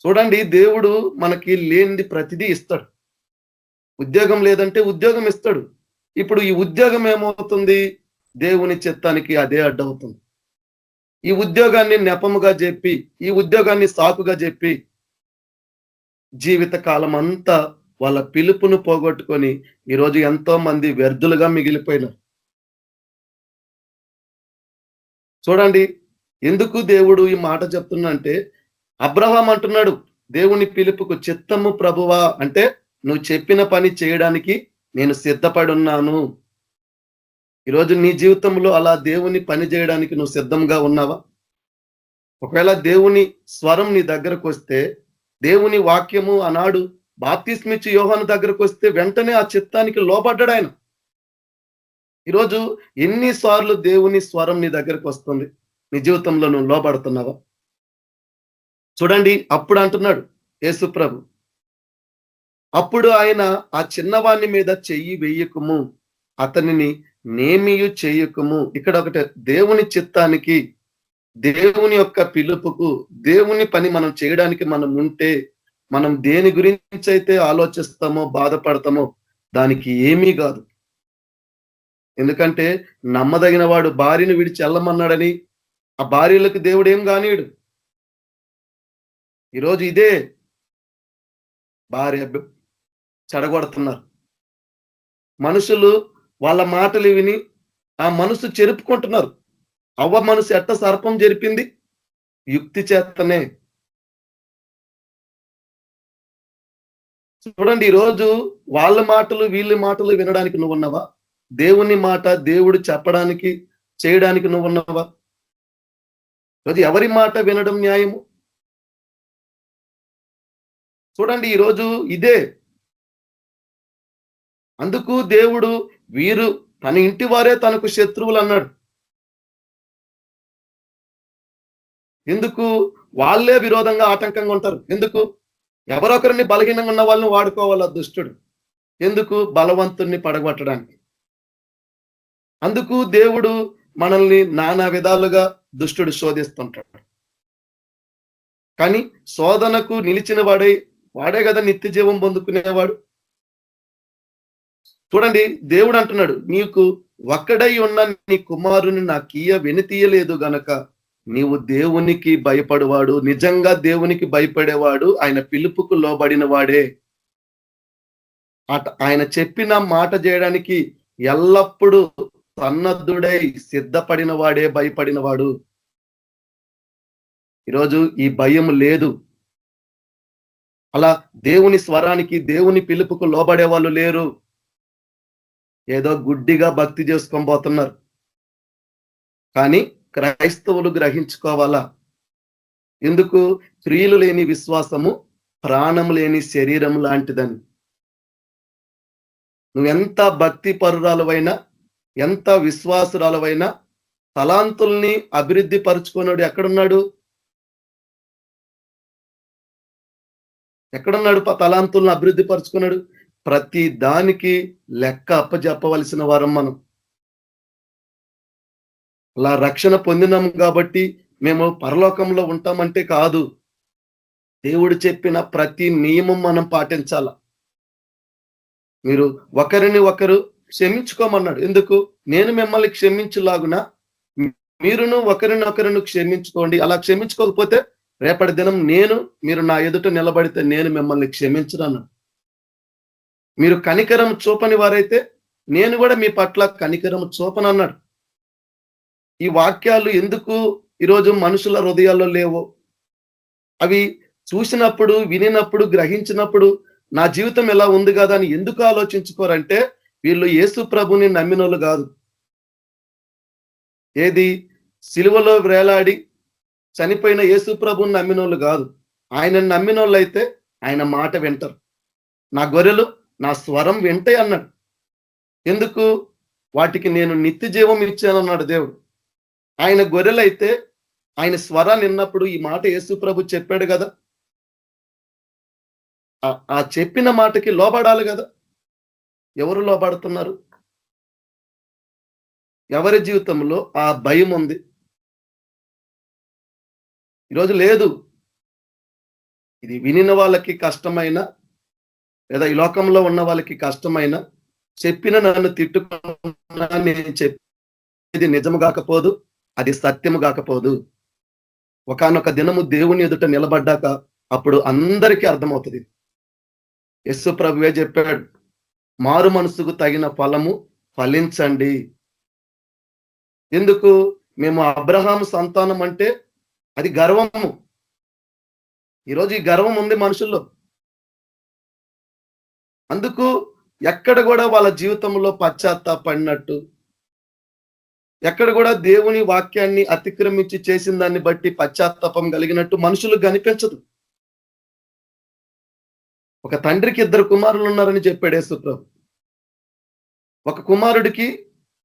చూడండి, దేవుడు మనకి లేనిది ప్రతిదీ ఇస్తాడు. ఉద్యోగం లేదంటే ఉద్యోగం ఇస్తాడు. ఇప్పుడు ఈ ఉద్యోగం ఏమవుతుంది? దేవుని చిత్తానికి అదే అడ్డవుతుంది. ఈ ఉద్యోగాన్ని నెపముగా చెప్పి, ఈ ఉద్యోగాన్ని సాకుగా చెప్పి జీవిత కాలం అంతా వాళ్ళ పిలుపును పోగొట్టుకొని ఈరోజు ఎంతో మంది వ్యర్థులుగా మిగిలిపోయినారు. చూడండి, ఎందుకు దేవుడు ఈ మాట చెప్తున్నా అంటే, అబ్రహాం అంటున్నాడు దేవుని పిలుపుకు చిత్తము ప్రభువా, అంటే నువ్వు చెప్పిన పని చేయడానికి నేను సిద్ధపడి ఉన్నాను. ఈరోజు నీ జీవితంలో అలా దేవుని పని చేయడానికి నువ్వు సిద్ధంగా ఉన్నావా? ఒకవేళ దేవుని స్వరం నీ దగ్గరకు వస్తే, దేవుని వాక్యము ఆనాడు బాప్తిస్మిచ్చి యోహాను దగ్గరకు వస్తే వెంటనే ఆ చిత్తానికి లోబడ్డాడు ఆయన. ఈరోజు ఎన్నిసార్లు దేవుని స్వరం నీ దగ్గరకు వస్తుంది? నీ జీవితంలో నువ్వు లోబడుతున్నావా? చూడండి, అప్పుడు అంటున్నాడు యేసు ప్రభు, అప్పుడు ఆయన ఆ చిన్నవాణ్ణి మీద చెయ్యి వెయ్యకుము, అతనిని నేమియు చేయకుము. ఇక్కడ ఒకటి, దేవుని చిత్తానికి, దేవుని యొక్క పిలుపుకు, దేవుని పని మనం చేయడానికి మనం ఉంటే, మనం దేని గురించి అయితే ఆలోచిస్తామో, బాధపడతామో దానికి ఏమీ కాదు. ఎందుకంటే నమ్మదగిన వాడు భార్యను విడిచి వెళ్ళమన్నాడని ఆ భార్యలకు దేవుడు ఏం కానీయుడు. ఈరోజు ఇదే భార్య చెడగొడుతున్నారు. మనుషులు వాళ్ళ మాటలు విని ఆ మనసు చెరుపుకుంటున్నారు. అవ్వ మనసు ఎట్ట సర్పం జరిపింది? యుక్తి చేతనే. చూడండి, ఈరోజు వాళ్ళ మాటలు వీళ్ళ మాటలు వినడానికి నువ్వు ఉన్నావా? దేవుని మాట, దేవుడు చెప్పడానికి చేయడానికి నువ్వు ఉన్నావా? ఈరోజు ఎవరి మాట వినడం న్యాయము? చూడండి, ఈరోజు ఇదే. అందుకు దేవుడు వీరు తన ఇంటి వారే తనకు శత్రువులు అన్నాడు. ఎందుకు? వాళ్ళే విరోధంగా ఆటంకంగా ఉంటారు. ఎందుకు? ఎవరొకరిని బలహీనంగా ఉన్న వాళ్ళని వాడుకోవాల దుష్టుడు. ఎందుకు? బలవంతుణ్ణి పడగొట్టడానికి. అందుకు దేవుడు మనల్ని నానా విధాలుగా దుష్టుడు శోధిస్తుంటాడు. కానీ శోధనకు నిలిచిన వాడే కదా నిత్య జీవం పొందుకునేవాడు. చూడండి, దేవుడు అంటున్నాడు, నీకు ఒక్కడై ఉన్న నీ కుమారుని నాకీయ వెనుతీయలేదు గనక నీవు దేవునికి భయపడేవాడు, నిజంగా దేవునికి భయపడేవాడు ఆయన పిలుపుకు లోబడిన వాడే. ఆయన చెప్పిన మాట చేయడానికి ఎల్లప్పుడూ సన్నద్ధుడై సిద్ధపడిన వాడే భయపడిన వాడు. ఈరోజు ఈ భయం లేదు. అలా దేవుని స్వరానికి, దేవుని పిలుపుకు లోబడే వాళ్ళు లేరు. ఏదో గుడ్డిగా భక్తి చేసుకొని పోతున్నారు. కానీ క్రైస్తవులు గ్రహించుకోవాలా, ఎందుకు? క్రియలు లేని విశ్వాసము ప్రాణం లేని శరీరం లాంటిదని. నువ్వెంత భక్తి పరురాలువైనా ఎంత విశ్వాసురాలవైనా తలాంతుల్ని అభివృద్ధి పరుచుకున్నాడు ఎక్కడున్నాడు? ఎక్కడున్నాడు? తలాంతుల్ని అభివృద్ధి పరుచుకున్నాడు. ప్రతి దానికి లెక్క అప్పజెప్పవలసిన వారం మనం. అలా రక్షణ పొందినాం కాబట్టి మేము పరలోకంలో ఉంటామంటే కాదు. దేవుడు చెప్పిన ప్రతి నియమం మనం పాటించాల. మీరు ఒకరిని ఒకరు క్షమించుకోమన్నాడు. ఎందుకు? నేను మిమ్మల్ని క్షమించులాగున మీరును ఒకరినొకరును క్షమించుకోండి. అలా క్షమించుకోకపోతే రేపటి దినం మీరు నా ఎదుట నిలబడితే నేను మిమ్మల్ని క్షమించను. మీరు కనికరం చూపని వారైతే నేను కూడా మీ పట్ల కనికరం చూపనన్నాడు. ఈ వాక్యాలు ఎందుకు ఈరోజు మనుషుల హృదయాల్లో లేవో? అవి చూసినప్పుడు, వినినప్పుడు, గ్రహించినప్పుడు నా జీవితం ఎలా ఉంది కదా అని ఎందుకు ఆలోచించుకోరంటే వీళ్ళు యేసు ప్రభుని నమ్మినోళ్ళు కాదు. ఏది? సిలువలో వేలాడి చనిపోయిన యేసు ప్రభుని నమ్మినోళ్ళు కాదు. ఆయన నమ్మినోళ్ళు అయితే ఆయన మాట వింటారు. నా గొర్రెలు నా స్వరం వింటాయి అన్నాడు. ఎందుకు? వాటికి నేను నిత్య జీవం ఇచ్చానన్నాడు దేవుడు. ఆయన గొర్రెలైతే ఆయన స్వరాన్ని విన్నప్పుడు ఈ మాట యేసు ప్రభు చెప్పాడు కదా, ఆ చెప్పిన మాటకి లోబడాలి కదా. ఎవరు లోబడుతున్నారు? ఎవరి జీవితంలో ఆ భయం ఉంది? ఈరోజు లేదు. ఇది వినిన వాళ్ళకి కష్టమైన, లేదా ఈ లోకంలో ఉన్న వాళ్ళకి కష్టమైన, చెప్పిన నన్ను తిట్టుకున్నా నేను చెప్పేది నిజము కాకపోదు, అది సత్యము కాకపోదు. ఒకానొక దినము దేవుని ఎదుట నిలబడ్డాక అప్పుడు అందరికీ అర్థమవుతుంది. యేసు ప్రభువే చెప్పాడు, మారు మనసుకు తగిన ఫలము ఫలించండి. ఎందుకు? మేము అబ్రహాము సంతానం అంటే అది గర్వము. ఈరోజు ఈ గర్వం ఉంది మనుషుల్లో. అందుకు ఎక్కడ కూడా వాళ్ళ జీవితంలో పశ్చాత్తాపడినట్టు, ఎక్కడ కూడా దేవుని వాక్యాన్ని అతిక్రమించి చేసిన దాన్ని బట్టి పశ్చాత్తాపం కలిగినట్టు మనుషులకు కనిపించదు. ఒక తండ్రికి 2 కుమారులు ఉన్నారని చెప్పాడు యేసు ప్రభు. ఒక కుమారుడికి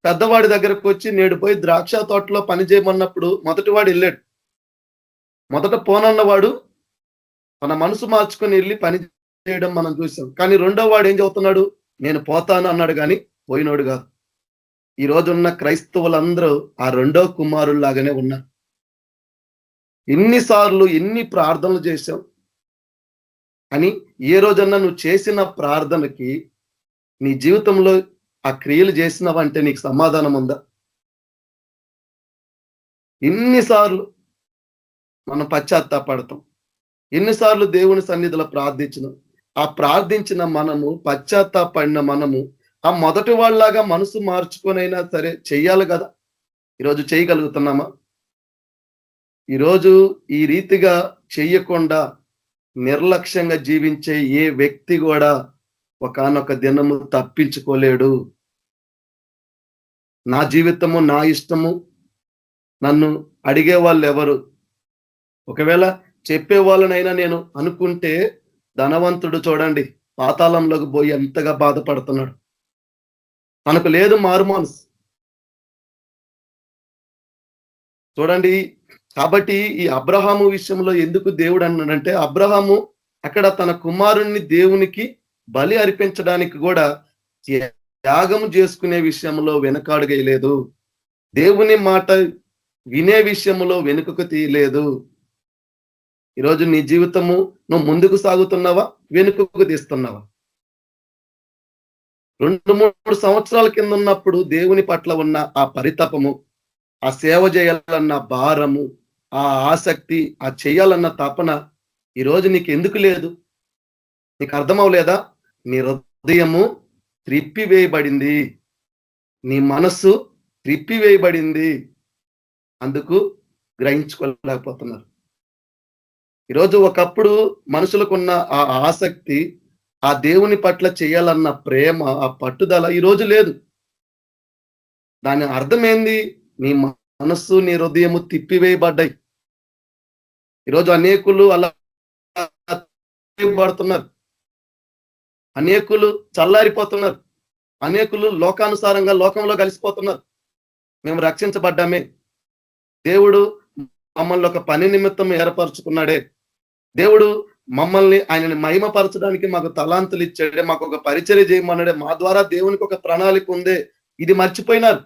పెద్దవాడి దగ్గరకు వచ్చి నేడు పోయి ద్రాక్ష తోటలో పని చేయమన్నప్పుడు మొదటివాడు వెళ్ళాడు. మొదట పోనన్నవాడు తన మనసు మార్చుకొని వెళ్ళి పని చేయడం మనం చూసాం. కానీ రెండో వాడు ఏం చెబుతున్నాడు? నేను పోతాను అన్నాడు, కానీ పోయినోడు కాదు. ఈ రోజున్న క్రైస్తవులందరూ ఆ రెండో కుమారుల్లాగానే ఉన్నారు. ఎన్నిసార్లు ఎన్ని ప్రార్థనలు చేశాం అని ఏ రోజన్నా నువ్వు చేసిన ప్రార్థనకి నీ జీవితంలో ఆ క్రియలు చేసినవంటే నీకు సమాధానం ఉందా? ఎన్నిసార్లు మనం పశ్చాత్తాపడతాం, ఎన్నిసార్లు దేవుని సన్నిధిలో ప్రార్థించినాం. ఆ ప్రార్థించిన మనము, పశ్చాత్తాపడిన మనము ఆ మొదటి వాళ్ళలాగా మనసు మార్చుకొనైనా సరే చెయ్యాలి కదా. ఈరోజు చేయగలుగుతున్నామా? ఈరోజు ఈ రీతిగా చెయ్యకుండా నిర్లక్ష్యంగా జీవించే ఏ వ్యక్తి కూడా ఒకానొక దినము తప్పించుకోలేడు. నా జీవితము నా ఇష్టము, నన్ను అడిగే వాళ్ళు ఎవరు? ఒకవేళ చెప్పే వాళ్ళనైనా నేను అనుకుంటే ధనవంతుడు చూడండి పాతాళంలోకి పోయి ఎంతగా బాధపడుతున్నాడు. మనకు లేదు మారు మనసు. చూడండి. కాబట్టి ఈ అబ్రహాము విషయంలో ఎందుకు దేవుడు అన్నాడంటే, అబ్రహాము అక్కడ తన కుమారుణ్ణి దేవునికి బలి అర్పించడానికి కూడా త్యాగం చేసుకునే విషయంలో వెనకాడుగేయలేదు. దేవుని మాట వినే విషయంలో వెనుకకు తీయలేదు. ఈరోజు నీ జీవితము నువ్వు ముందుకు సాగుతున్నావా, వెనుకకు తీస్తున్నావా? 2-3 సంవత్సరాల కింద ఉన్నప్పుడు దేవుని పట్ల ఉన్న ఆ పరితపము, ఆ సేవ చేయాలన్న భారము, ఆ ఆసక్తి, ఆ చేయాలన్న తపన ఈరోజు నీకు ఎందుకు లేదు? నీకు అర్థమవలేదా? నీ హృదయము త్రిప్పివేయబడింది, నీ మనస్సు త్రిప్పివేయబడింది. అందుకు గ్రహించుకోలేకపోతున్నారు. ఈరోజు ఒకప్పుడు మనుషులకున్న ఆ ఆసక్తి, ఆ దేవుని పట్ల చేయాలన్న ప్రేమ, ఆ పట్టుదల ఈరోజు లేదు. దాని అర్థం ఏంది? నీ మనస్సు, నీ హృదయము తిప్పివేయబడ్డాయి. ఈరోజు అనేకులు అలా పడుతున్నారు, అనేకులు చల్లారిపోతున్నారు. అనేకులు లోకానుసారంగా లోకంలో కలిసిపోతున్నారు. మేము రక్షించబడ్డామే, దేవుడు మమ్మల్ని ఒక పని నిమిత్తం ఏర్పరచుకున్నాడే, దేవుడు మమ్మల్ని ఆయనని మహిమపరచడానికి మాకు తలాంతులు ఇచ్చాడే, మాకు ఒక పరిచర్య చేయమన్నాడే, మా ద్వారా దేవునికి ఒక ప్రణాళిక ఉందే, ఇది మర్చిపోయినారు.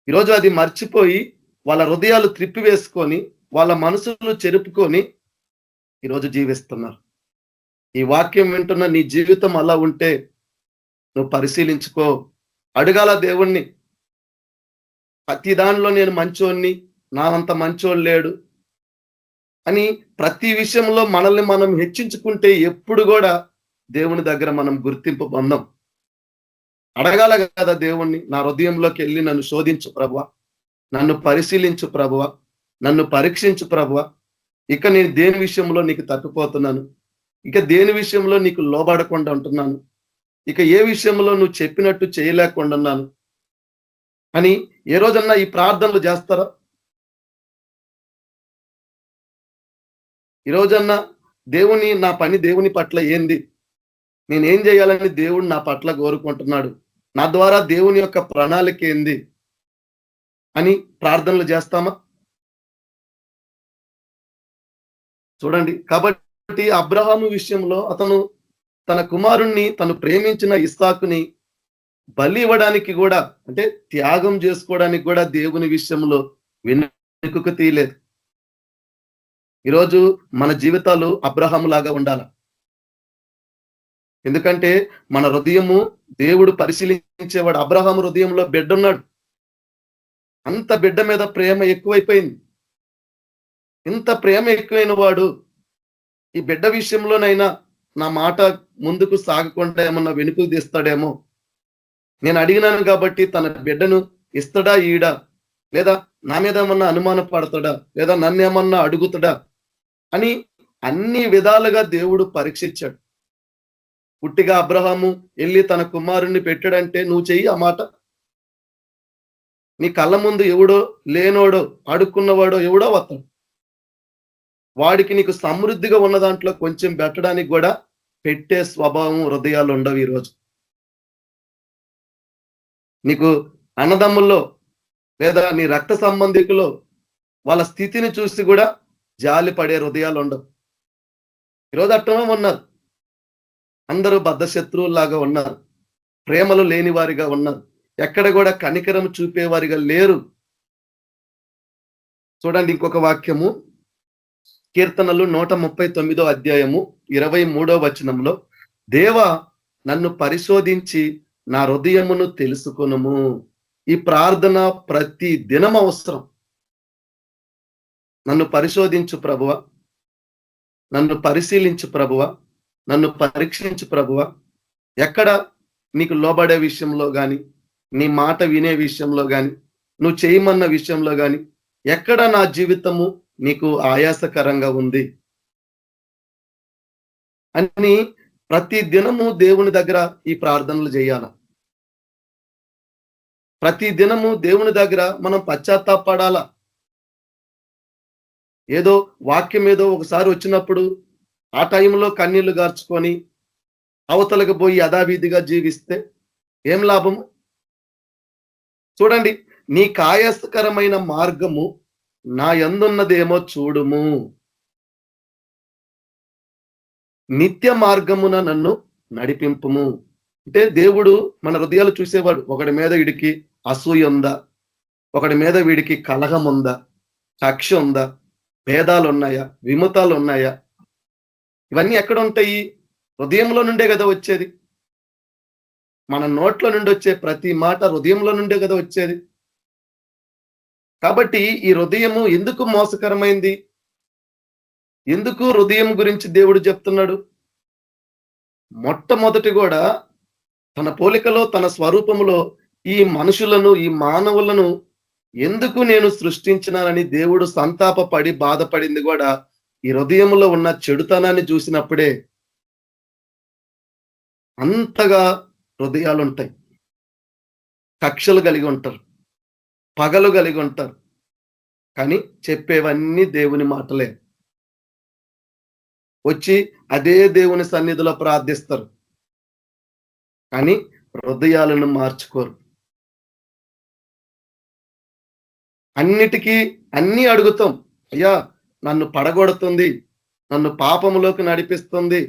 ఈరోజు అది మర్చిపోయి వాళ్ళ హృదయాలు త్రిప్పివేసుకొని వాళ్ళ మనసులు చెరుపుకొని ఈరోజు జీవిస్తున్నారు. ఈ వాక్యం వింటున్న నీ జీవితం అలా ఉంటే నువ్వు పరిశీలించుకో. అడగాల దేవుణ్ణి, ప్రతి దానిలో నేను మంచోడిని, నా అంత మంచోడు లేడు అని ప్రతి విషయంలో మనల్ని మనం హెచ్చించుకుంటే ఎప్పుడు కూడా దేవుని దగ్గర మనం గుర్తింపు పొందాం. అడగాల కదా దేవుణ్ణి, నా హృదయంలోకి వెళ్ళి నన్ను శోధించు ప్రభువా, నన్ను పరిశీలించు ప్రభువా, నన్ను పరీక్షించు ప్రభువా. ఇక నేను దేని విషయంలో నీకు తప్పిపోతున్నాను, ఇక దేని విషయంలో నీకు లోబడకుండా ఉంటున్నాను, ఇక ఏ విషయంలో నువ్వు చెప్పినట్టు చేయలేకుండా ఉన్నాను అని ఏ రోజన్నా ఈ ప్రార్థనలు చేస్తారా? ఈ రోజన్నా దేవుని, నా పని దేవుని పట్ల ఏంది, నేనేం చేయాలని దేవుడు నా పట్ల కోరుకుంటున్నాడు, నా ద్వారా దేవుని యొక్క ప్రణాళిక ఏంది అని ప్రార్థనలు చేస్తామా? చూడండి, కాబట్టి అబ్రహాము విషయంలో అతను తన కుమారుణ్ణి, తను ప్రేమించిన ఇస్సాకుని బలి ఇవ్వడానికి కూడా, అంటే త్యాగం చేసుకోవడానికి కూడా దేవుని విషయంలో వెనుకకు తీయలేదు. ఈరోజు మన జీవితాలు అబ్రహాము లాగా ఉండాల. ఎందుకంటే మన హృదయము దేవుడు పరిశీలించేవాడు. అబ్రహాము హృదయంలో బిడ్డ ఉన్నాడు, అంత బిడ్డ మీద ప్రేమ ఎక్కువైపోయింది. ఇంత ప్రేమ ఎక్కువైన వాడు ఈ బిడ్డ విషయంలోనైనా నా మాట ముందుకు సాగకుండా ఏమన్నా వెనుకకు తీస్తాడేమో, నేను అడిగినాను కాబట్టి తన బిడ్డను ఇస్తాడా ఈడా, లేదా నా మీద ఏమన్నా అనుమాన పడతాడా, లేదా నన్ను ఏమన్నా అడుగుతాడా అని అన్ని విధాలుగా దేవుడు పరీక్షించాడు. పుట్టిగా అబ్రహాము వెళ్ళి తన కుమారుణ్ణి పెట్టాడంటే నువ్వు చెయ్యి ఆ మాట. నీ కళ్ళ ముందు ఎవడో లేనోడో అడుక్కున్నవాడో ఎవడో వస్తాడు, వాడికి నీకు సమృద్ధిగా ఉన్న దాంట్లో కొంచెం పెట్టడానికి కూడా పెట్టే స్వభావం హృదయాలు ఉండవు. ఈరోజు నీకు అన్నదమ్ముల్లో లేదా నీ రక్త సంబంధికులో వాళ్ళ స్థితిని చూసి కూడా జాలి పడే హృదయాలు ఉండవు. ఈరోజు అట్టమే ఉన్నారు, అందరూ బద్ధ శత్రువుల్లాగా ఉన్నారు, ప్రేమలు లేని వారిగా ఉన్నారు, ఎక్కడ కూడా కనికరం చూపేవారిగా లేరు. చూడండి ఇంకొక వాక్యము, కీర్తనలు 139వ అధ్యాయము 23వ వచనంలో, దేవా నన్ను పరిశోధించి నా హృదయమును తెలుసుకొనుము. ఈ ప్రార్థన ప్రతి దినం అవసరం. నన్ను పరిశోధించు ప్రభువ, నన్ను పరిశీలించు ప్రభువ, నన్ను పరీక్షించు ప్రభువ. ఎక్కడ నీకు లోబడే విషయంలో కానీ, నీ మాట వినే విషయంలో కానీ, నువ్వు చేయమన్న విషయంలో కానీ ఎక్కడ నా జీవితము నీకు ఆయాసకరంగా ఉంది అని ప్రతి దినము దేవుని దగ్గర ఈ ప్రార్థనలు చేయాల. ప్రతి దినము దేవుని దగ్గర మనం పశ్చాత్తాపడాలా. ఏదో వాక్యం ఏదో ఒకసారి వచ్చినప్పుడు ఆ టైంలో కన్నీళ్లు గార్చుకొని అవతలకు పోయి యథావిధిగా జీవిస్తే ఏం లాభము? చూడండి, నీ ఆయాసకరమైన మార్గము నా యందున్నదేమో చూడుము, నిత్య మార్గమున నన్ను నడిపింపుము. అంటే దేవుడు మన హృదయాలు చూసేవాడు. ఒకడి మీద వీడికి అసూయ ఉందా, ఒకడి మీద వీడికి కలహం ఉందా, కక్ష ఉందా, భేదాలు ఉన్నాయా, విమతాలు ఉన్నాయా? ఇవన్నీ ఎక్కడ ఉంటాయి? హృదయంలో నుండే కదా వచ్చేది. మన నోట్ల నుండి వచ్చే ప్రతి మాట హృదయంలో నుండే కదా వచ్చేది. కాబట్టి ఈ హృదయము ఎందుకు మోసకరమైంది? ఎందుకు హృదయం గురించి దేవుడు చెప్తున్నాడు? మొట్టమొదటి కూడా తన పోలికలో తన స్వరూపములో ఈ మనుషులను, ఈ మానవులను ఎందుకు నేను సృష్టించినానని దేవుడు సంతాపపడి బాధపడింది కూడా ఈ హృదయంలో ఉన్న చెడుతనాన్ని చూసినప్పుడే. అంతగా హృదయాలు ఉంటాయి, కక్షలు కలిగి ఉంటారు, పగలు కలిగి ఉంటారు, కానీ చెప్పేవన్నీ దేవుని మాటలే. వచ్చి అదే దేవుని సన్నిధిలో ప్రార్థిస్తారు, కానీ హృదయాలను మార్చుకోరు. అన్నిటికీ అన్ని అడుగుతాం, అయ్యా నన్ను పడగొడుతుంది, నన్ను పాపములోకి నడిపిస్తుంది,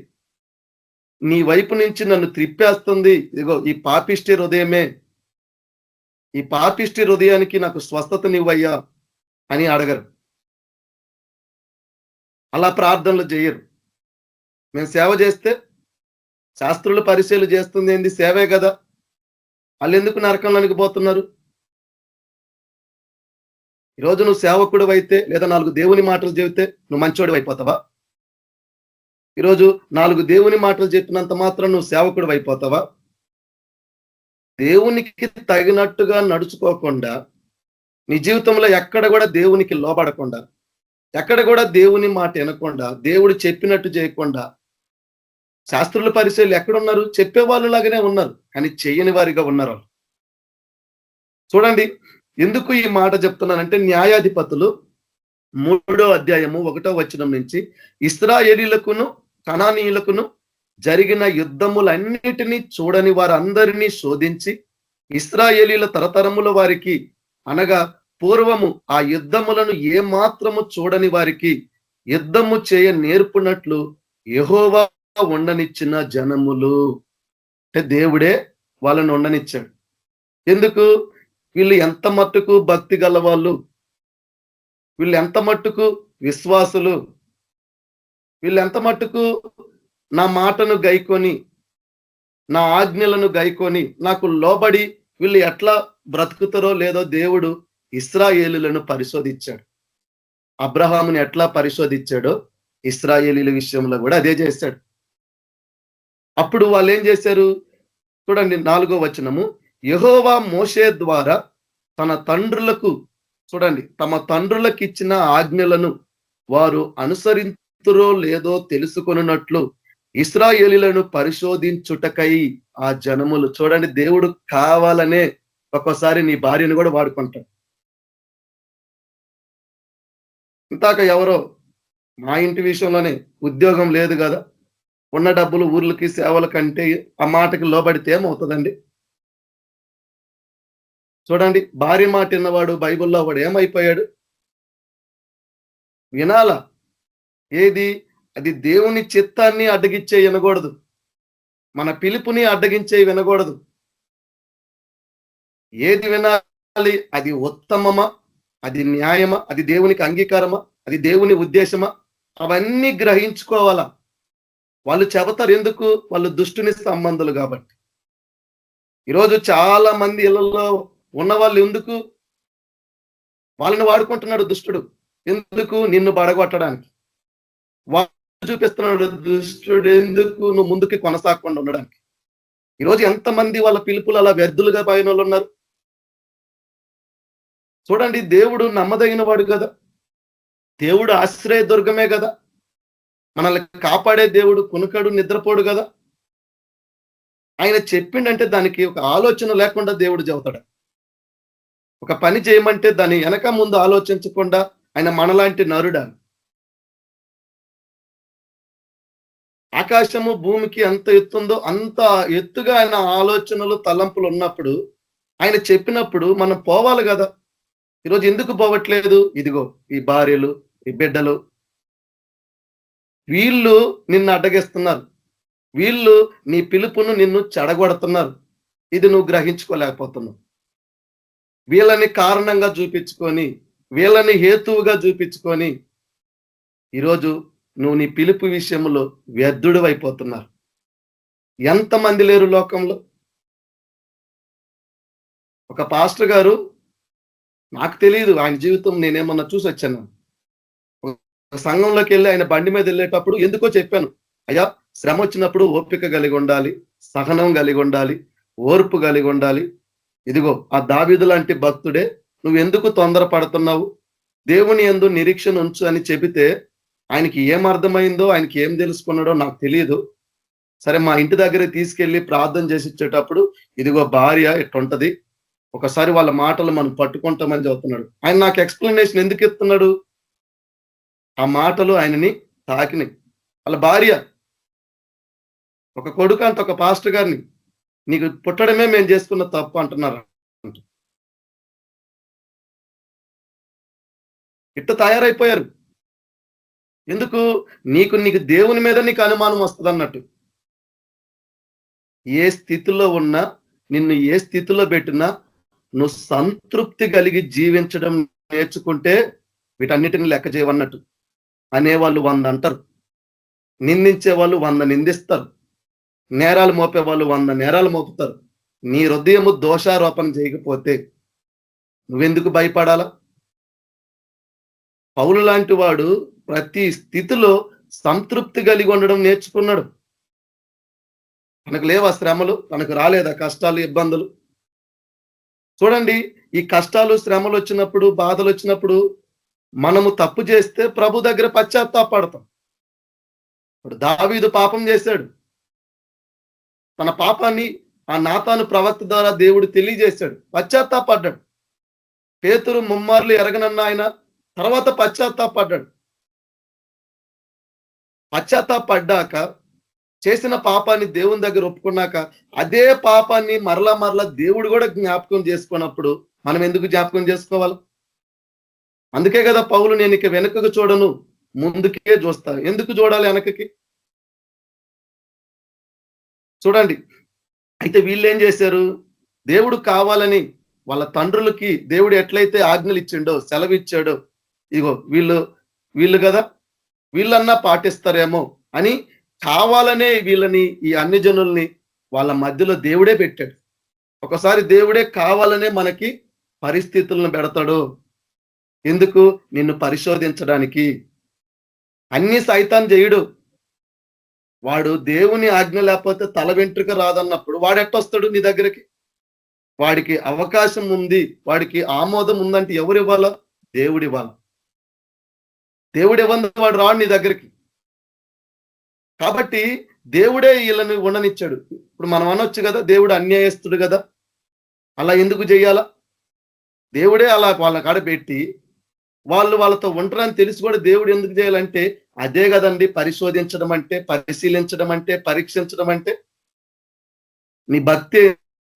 నీ వైపు నుంచి నన్ను త్రిప్పేస్తుంది, ఇదిగో ఈ పాపిష్టి హృదయమే, ఈ పాపిష్టి హృదయానికి నాకు స్వస్థతనివ్వయ్యా అని అడగరు. అలా ప్రార్థనలు చేయరు. మేము సేవ చేస్తే శాస్త్రులు పరిచయలు చేస్తుంది ఏంది? సేవే కదా. వాళ్ళు ఎందుకు నరకంలోనికి పోతున్నారు? ఈరోజు నువ్వు సేవకుడు అయితే లేదా 4 దేవుని మాటలు చెబితే నువ్వు మంచోడు అయిపోతావా? ఈరోజు 4 దేవుని మాటలు చెప్పినంత మాత్రం నువ్వు సేవకుడు అయిపోతావా? దేవునికి తగినట్టుగా నడుచుకోకుండా, నీ జీవితంలో ఎక్కడ కూడా దేవునికి లోబడకుండా, ఎక్కడ కూడా దేవుని మాట వినకుండా, దేవుడు చెప్పినట్టు చేయకుండా, శాస్త్రుల పరిచయలు ఎక్కడున్నారు? చెప్పేవాళ్ళు లాగానే ఉన్నారు, కానీ చెయ్యని వారిగా ఉన్నారు. చూడండి, ఎందుకు ఈ మాట చెప్తున్నానంటే, న్యాయాధిపతులు 3వ అధ్యాయము 1వ వచనం నుంచి ఇశ్రాయేలీయులకును కనానీయులకును జరిగిన యుద్ధములన్నిటినీ చూడని వారందరినీ శోధించి, ఇశ్రాయేలీయుల తరతరముల వారికి అనగా పూర్వము ఆ యుద్ధములను ఏ మాత్రము చూడని వారికి యుద్ధము చేయ నేర్పునట్లు యెహోవా ఉండనిచ్చిన జనములు. అంటే దేవుడే వాళ్ళని ఉండనిచ్చాడు. ఎందుకు? వీళ్ళు ఎంత మట్టుకు భక్తి గల వాళ్ళు, వీళ్ళు ఎంత మట్టుకు విశ్వాసులు, వీళ్ళు ఎంత మట్టుకు నా మాటను గైకొని, నా ఆజ్ఞలను గైకొని నాకు లోబడి వీళ్ళు ఎట్లా బ్రతుకుతారో లేదో దేవుడు ఇశ్రాయేలీయులను పరిశోధించాడు. అబ్రహాముని ఎట్లా పరిశోధించాడో ఇశ్రాయేలీయుల విషయంలో కూడా అదే చేశాడు. అప్పుడు వాళ్ళు ఏం చేశారు? చూడండి 4వ వచనము, యెహోవా మోషే ద్వారా తన తండ్రులకు, చూడండి, తమ తండ్రులకు ఇచ్చిన ఆజ్ఞలను వారు అనుసరింతురో లేదో తెలుసుకొనున్నట్లు ఇశ్రాయేలీయులను పరిశోధించుటకై ఆ జనములు. చూడండి, దేవుడు కావాలనే ఒక్కోసారి నీ భార్యను కూడా వాడుకుంటాడు. ఇంతాక ఎవరో మా ఇంటి విషయంలోనే ఉద్యోగం లేదు కదా, ఉన్న డబ్బులు ఊర్లకి సేవల కంటే ఆ మాటకి లోబడితే ఏమవుతుందండి? చూడండి, భార్య మాట విన్నవాడు బైబిల్లో వాడు ఏమైపోయాడు? వినాలా? ఏది? అది దేవుని చిత్తాన్ని అడ్డగించే వినకూడదు, మన పిలుపుని అడ్డగించే వినకూడదు. ఏది వినాలి? అది ఉత్తమమా, అది న్యాయమా, అది దేవునికి అంగీకారమా, అది దేవుని ఉద్దేశమా, అవన్నీ గ్రహించుకోవాలా. వాళ్ళు చెబుతారు ఎందుకు? వాళ్ళు దుష్టుని సంబంధులు కాబట్టి. ఈరోజు చాలా మంది ఇళ్లలో ఉన్న వాళ్ళు ఎందుకు? వాళ్ళని వాడుకుంటున్నాడు దుష్టుడు. ఎందుకు? నిన్ను పడగొట్టడానికి. వాళ్ళు చూపిస్తున్నాడు దుష్టుడు ఎందుకు? నువ్వు ముందుకి కొనసాగకుండా ఉండడానికి. ఈరోజు ఎంతమంది వాళ్ళ పిలుపులు అలా వ్యర్థులుగా పోయిన వాళ్ళు ఉన్నారు. చూడండి, దేవుడు నమ్మదగిన వాడు కదా, దేవుడు ఆశ్రయ దుర్గమే కదా, మనల్ని కాపాడే దేవుడు, కునుకడు నిద్రపోడు కదా. ఆయన చెప్పిండంటే దానికి ఒక ఆలోచన లేకుండా దేవుడు చెబుతాడు. ఒక పని చేయమంటే దాని వెనక ముందు ఆలోచించకుండా ఆయన మనలాంటి నరుడా? ఆకాశము భూమికి ఎంత ఎత్తుందో అంత ఎత్తుగా ఆయన ఆలోచనలు తలంపులు ఉన్నప్పుడు, ఆయన చెప్పినప్పుడు మనం పోవాలి కదా. ఈరోజు ఎందుకు పోవట్లేదు? ఇదిగో ఈ భార్యలు, ఈ బిడ్డలు, వీళ్ళు నిన్ను అడ్డగిస్తున్నారు, వీళ్ళు నీ పిలుపును నిన్ను చెడగొడుతున్నారు. ఇది నువ్వు గ్రహించుకోలేకపోతున్నావు. వీళ్ళని కారణంగా చూపించుకొని, వీళ్ళని హేతువుగా చూపించుకొని ఈరోజు నువ్వు నీ పిలుపు విషయంలో వ్యర్థుడు అయిపోతున్నారు. ఎంతమంది లేరు లోకంలో? ఒక పాస్టర్ గారు, నాకు తెలియదు ఆయన జీవితం, నేనేమన్నా చూసి వచ్చాను. సంఘంలోకి వెళ్ళి ఆయన బండి మీద వెళ్ళేటప్పుడు ఎందుకో చెప్పాను, అయ్యా శ్రమ వచ్చినప్పుడు ఓపిక కలిగి ఉండాలి, సహనం కలిగి ఉండాలి, ఓర్పు కలిగి ఉండాలి. ఇదిగో ఆ దావీదు లాంటి భక్తుడే, నువ్వు ఎందుకు తొందరపడుతున్నావు? దేవుని యందు నిరీక్షణ ఉంచు అని చెబితే ఆయనకి ఏం అర్థమైందో, ఆయనకి ఏం తెలుసుకున్నాడో నాకు తెలియదు. సరే, మా ఇంటి దగ్గర తీసుకెళ్లి ప్రార్థన చేసి ఇచ్చేటప్పుడు, ఇదిగో భార్య ఇట్టుంటది, ఒకసారి వాళ్ళ మాటలు మనం పట్టుకుంటామని చెబుతున్నాడు. ఆయన నాకు ఎక్స్ప్లెనేషన్ ఎందుకు ఇస్తున్నాడు? ఆ మాటలు ఆయనని తాకినాయి. వాళ్ళ భార్య, ఒక కొడుకు అంత ఒక పాస్టర్ గారిని నీకు పుట్టడమే మేము చేసుకున్న తప్పు అంటున్నారు. ఇట్ట తయారైపోయారు. ఎందుకు? నీకు దేవుని మీద నీకు అనుమానం వస్తుంది అన్నట్టు. ఏ స్థితిలో ఉన్నా, నిన్ను ఏ స్థితిలో పెట్టినా నువ్వు సంతృప్తి కలిగి జీవించడం నేర్చుకుంటే వీటన్నిటిని లెక్క చేయవన్నట్టు. అనేవాళ్ళు 100 అంటారు, నిందించే వాళ్ళు 100 నిందిస్తారు, నేరాలు మోపే వాళ్ళు 100 నేరాలు మోపుతారు. నీ హృదయము దోషారోపణ చేయకపోతే నువ్వెందుకు భయపడాలా? పౌలు లాంటి వాడు ప్రతి స్థితిలో సంతృప్తి కలిగి ఉండడం నేర్చుకున్నాడు. తనకు లేవా శ్రమలు? తనకు రాలేదా కష్టాలు, ఇబ్బందులు? చూడండి, ఈ కష్టాలు, శ్రమలు వచ్చినప్పుడు, బాధలు వచ్చినప్పుడు మనము తప్పు చేస్తే ప్రభు దగ్గర పశ్చాత్తాపడతాం. ఇప్పుడు దావీదు పాపం చేశాడు. తన పాపాన్ని ఆ నాతాను ప్రవక్త ద్వారా దేవుడు తెలియజేశాడు, పశ్చాత్తాపడ్డాడు. పేతురు ముమ్మార్లు ఎరగనన్న ఆయన తర్వాత పశ్చాత్తాపడ్డాడు. పశ్చాత్తాపడ్డాక చేసిన పాపాన్ని దేవుని దగ్గర ఒప్పుకున్నాక అదే పాపాన్ని మరలా దేవుడు కూడా జ్ఞాపకం చేసుకున్నప్పుడు మనం ఎందుకు జ్ఞాపకం చేసుకోవాలి? అందుకే కదా పౌలు, నేను ఇక వెనకకు చూడను, ముందుకే చూస్తా. ఎందుకు చూడాలి వెనకకి? చూడండి, అయితే వీళ్ళు ఏం చేశారు? దేవుడు కావాలని వాళ్ళ తండ్రులకి దేవుడు ఎట్లయితే ఆజ్ఞలు ఇచ్చిండో, సెలవు ఇచ్చాడో, ఇగో వీళ్ళు కదా, వీళ్ళన్నా పాటిస్తారేమో అని కావాలనే వీళ్ళని, ఈ అన్ని జనుల్ని వాళ్ళ మధ్యలో దేవుడే పెట్టాడు. ఒకసారి దేవుడే కావాలనే మనకి పరిస్థితులను పెడతాడు. ఎందుకు? నిన్ను పరిశోధించడానికి. అన్ని సైతాన్ చేయడు. వాడు దేవుని ఆజ్ఞ లేకపోతే తల వెంట్రుక రాదన్నప్పుడు వాడు ఎట్టొస్తాడు నీ దగ్గరికి? వాడికి అవకాశం ఉంది, వాడికి ఆమోదం ఉందంటే ఎవరు ఇవ్వాలా? దేవుడు ఇవ్వాలా. దేవుడు ఇవ్వంది వాడు రాడు నీ దగ్గరికి. కాబట్టి దేవుడే వీళ్ళని ఉండనిచ్చాడు. ఇప్పుడు మనం అనొచ్చు కదా, దేవుడు అన్యాయస్తుడు కదా, అలా ఎందుకు చెయ్యాలా? దేవుడే అలా వాళ్ళ కాడ పెట్టి వాళ్ళతో ఉంటారని తెలిసి కూడా దేవుడు ఎందుకు చేయాలంటే, అదే కదండి పరిశోధించడం అంటే, పరిశీలించడం అంటే, పరీక్షించడం అంటే. నీ భక్తి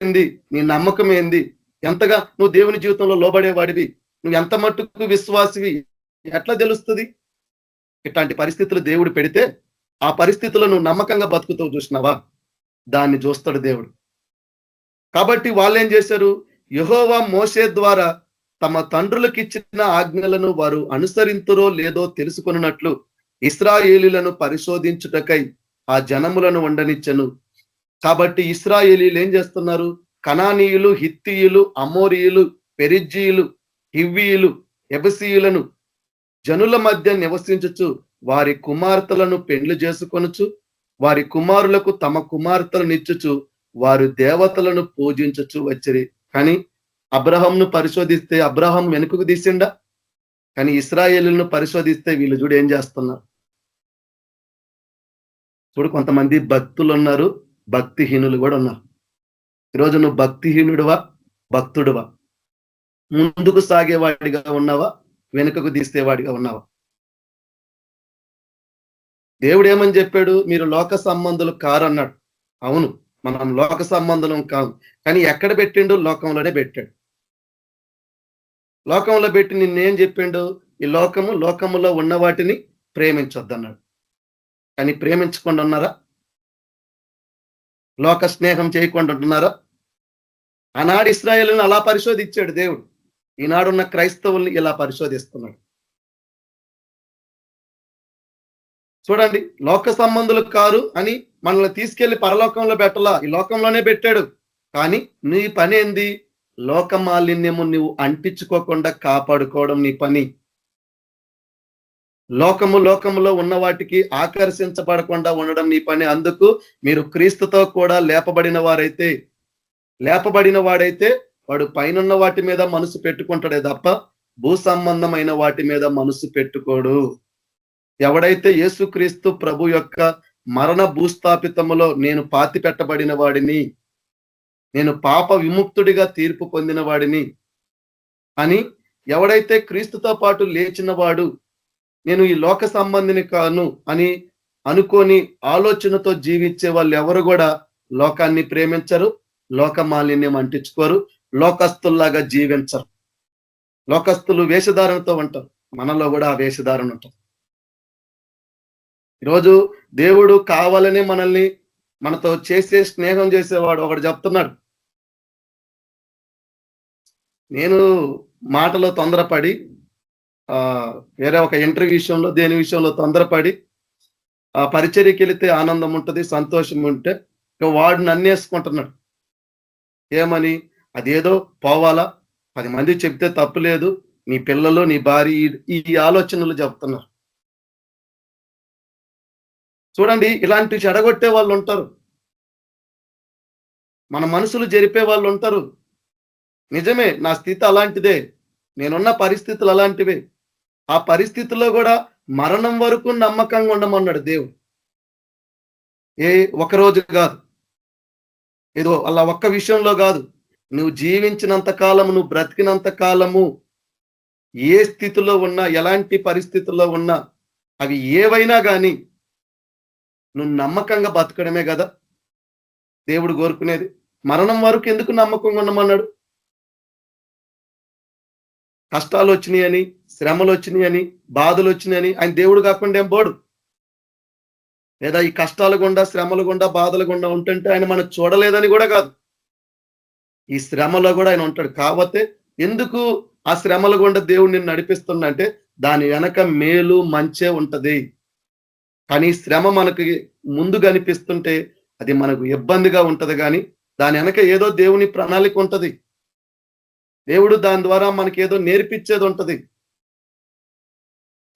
ఏంది, నీ నమ్మకం ఏంది, ఎంతగా నువ్వు దేవుని జీవితంలో లోబడేవాడివి, నువ్వు ఎంత మట్టుకు విశ్వాసివి ఎట్లా తెలుస్తుంది? ఇట్లాంటి పరిస్థితులు దేవుడు పెడితే ఆ పరిస్థితుల్లో నువ్వు నమ్మకంగా బతుకుతావు చూసినావా, దాన్ని చూస్తాడు దేవుడు. కాబట్టి వాళ్ళు ఏం చేశారు? యెహోవా మోషే ద్వారా తమ తండ్రులకు ఇచ్చిన ఆజ్ఞలను వారు అనుసరింతురో లేదో తెలుసుకొనున్నట్లు ఇశ్రాయేలీలను పరిశోధించుటకై ఆ జనములను ఉండనిచ్చెను. కాబట్టి ఇశ్రాయేలీలు ఏం చేస్తున్నారు? కనానీయులు, హిత్తీయులు, అమోరీయులు, పెరిజ్జీయులు, హివ్వీయులు, యెబూసీయులను జనుల మధ్య నివసించుచు వారి కుమార్తెలను పెండ్లు చేసుకొనుచు వారి కుమారులకు తమ కుమార్తెలను ఇచ్చుచు వారు దేవతలను పూజించుచు వచ్చిరి. కానీ అబ్రహాంను పరిశోధిస్తే అబ్రహాం వెనుకకు తీసిండా? కానీ ఇశ్రాయేలులను పరిశోధిస్తే వీళ్ళు చూడు ఏం చేస్తున్నారు. చూడు, కొంతమంది భక్తులు ఉన్నారు, భక్తిహీనులు కూడా ఉన్నారు. ఈరోజు నువ్వు భక్తిహీనుడివా, భక్తుడివా? ముందుకు సాగేవాడిగా ఉన్నావా, వెనుకకు తీసేవాడిగా ఉన్నావా? దేవుడు ఏమని చెప్పాడు? మీరు లోక సంబంధులు కారన్నాడు. అవును, మనం లోక సంబంధం కాదు, కానీ ఎక్కడ పెట్టిండు? లోకంలోనే పెట్టాడు. లోకంలో పెట్టి నిన్నేం చెప్పిండు? ఈ లోకములో ఉన్న వాటిని ప్రేమించొద్దన్నాడు. కానీ ప్రేమించకుండా ఉన్నారా? లోక స్నేహం చేయకుండా ఉంటున్నారా? ఆనాడు ఇశ్రాయేలును అలా పరిశోధించాడు దేవుడు, ఈనాడున్న క్రైస్తవుల్ని ఇలా పరిశోధిస్తున్నాడు. చూడండి, లోక సంబంధులు కారు అని మనల్ని తీసుకెళ్లి పరలోకంలో పెట్టలా, ఈ లోకంలోనే పెట్టాడు. కానీ నీ పని ఏంది? లోక మాలిన్యము నువ్వు అంటించుకోకుండా కాపాడుకోవడం నీ పని. లోకములో ఉన్న వాటికి ఆకర్షించబడకుండా ఉండడం నీ పని. అందుకు మీరు క్రీస్తుతో కూడా లేపబడిన వాడైతే వాడు పైనున్న వాటి మీద మనసు పెట్టుకుంటాడే తప్ప భూ సంబంధమైన వాటి మీద మనసు పెట్టుకోడు. ఎవడైతే యేసుక్రీస్తు ప్రభు యొక్క మరణ భూస్థాపితములో నేను పాతి పెట్టబడిన వాడిని, నేను పాప విముక్తుడిగా తీర్పు పొందిన వాడిని అని ఎవడైతే క్రీస్తుతో పాటు లేచిన వాడు, నేను ఈ లోక సంబంధిని కాను అని అనుకొని ఆలోచనతో జీవించే వాళ్ళు ఎవరు కూడా లోకాన్ని ప్రేమించరు, లోక మాలిన్యం అంటించుకోరు, లోకస్తుల్లాగా జీవించరు. లోకస్తులు వేషధారణతో ఉంటారు, మనలో కూడా ఆ వేషధారణ ఉంటుంది. ఈరోజు దేవుడు కావాలని మనల్ని మనతో చేసే స్నేహం చేసేవాడు ఒకడు చెప్తున్నాడు, నేను మాటలో తొందరపడి వేరే ఒక ఇంటర్వ్యూ విషయంలో దేని విషయంలో తొందరపడి ఆ పరిచర్యకి వెళితే ఆనందం ఉంటుంది, సంతోషం ఉంటే ఇక వాడు నన్నేసుకుంటున్నాడు. ఏమని? అదేదో పోవాలా, 10 మంది చెప్తే తప్పు లేదు, నీ పిల్లలు నీ భార్య ఈ ఆలోచనలు చెప్తున్నారు. చూడండి, ఇలాంటి చెడగొట్టే వాళ్ళు ఉంటారు, మన మనసులు జరిపే వాళ్ళు ఉంటారు. నిజమే, నా స్థితి అలాంటిదే, నేనున్న పరిస్థితులు అలాంటివే. ఆ పరిస్థితుల్లో కూడా మరణం వరకు నమ్మకంగా ఉండమన్నాడు దేవుడు. ఒక రోజు కాదు, ఏదో అలా ఒక్క విషయంలో కాదు, నువ్వు జీవించినంత కాలము, నువ్వు బ్రతికినంత కాలము, ఏ స్థితిలో ఉన్నా, ఎలాంటి పరిస్థితుల్లో ఉన్నా, అవి ఏవైనా కానీ నువ్వు నమ్మకంగా బతకడమే కదా దేవుడు కోరుకునేది. మరణం వరకు ఎందుకు నమ్మకంగా ఉండమన్నాడు? కష్టాలు వచ్చినాయని, శ్రమలు వచ్చినాయని, బాధలు వచ్చినాయని ఆయన దేవుడు కాకుండా ఏం పోడు. లేదా ఈ కష్టాలు గుండా, శ్రమలు గుండా, బాధలు గుండా ఉంటుంటే ఆయన మనం చూడలేదని కూడా కాదు, ఈ శ్రమలో కూడా ఆయన ఉంటాడు. కాకపోతే ఎందుకు ఆ శ్రమల గుండా దేవుడు నిన్ను నడిపిస్తుందంటే దాని వెనక మేలు మంచే ఉంటది. కానీ శ్రమ మనకి ముందు కనిపిస్తుంటే అది మనకు ఇబ్బందిగా ఉంటది, కానీ దాని వెనక ఏదో దేవుని ప్రణాళిక ఉంటది. దేవుడు దాని ద్వారా మనకి ఏదో నేర్పించేది ఉంటది.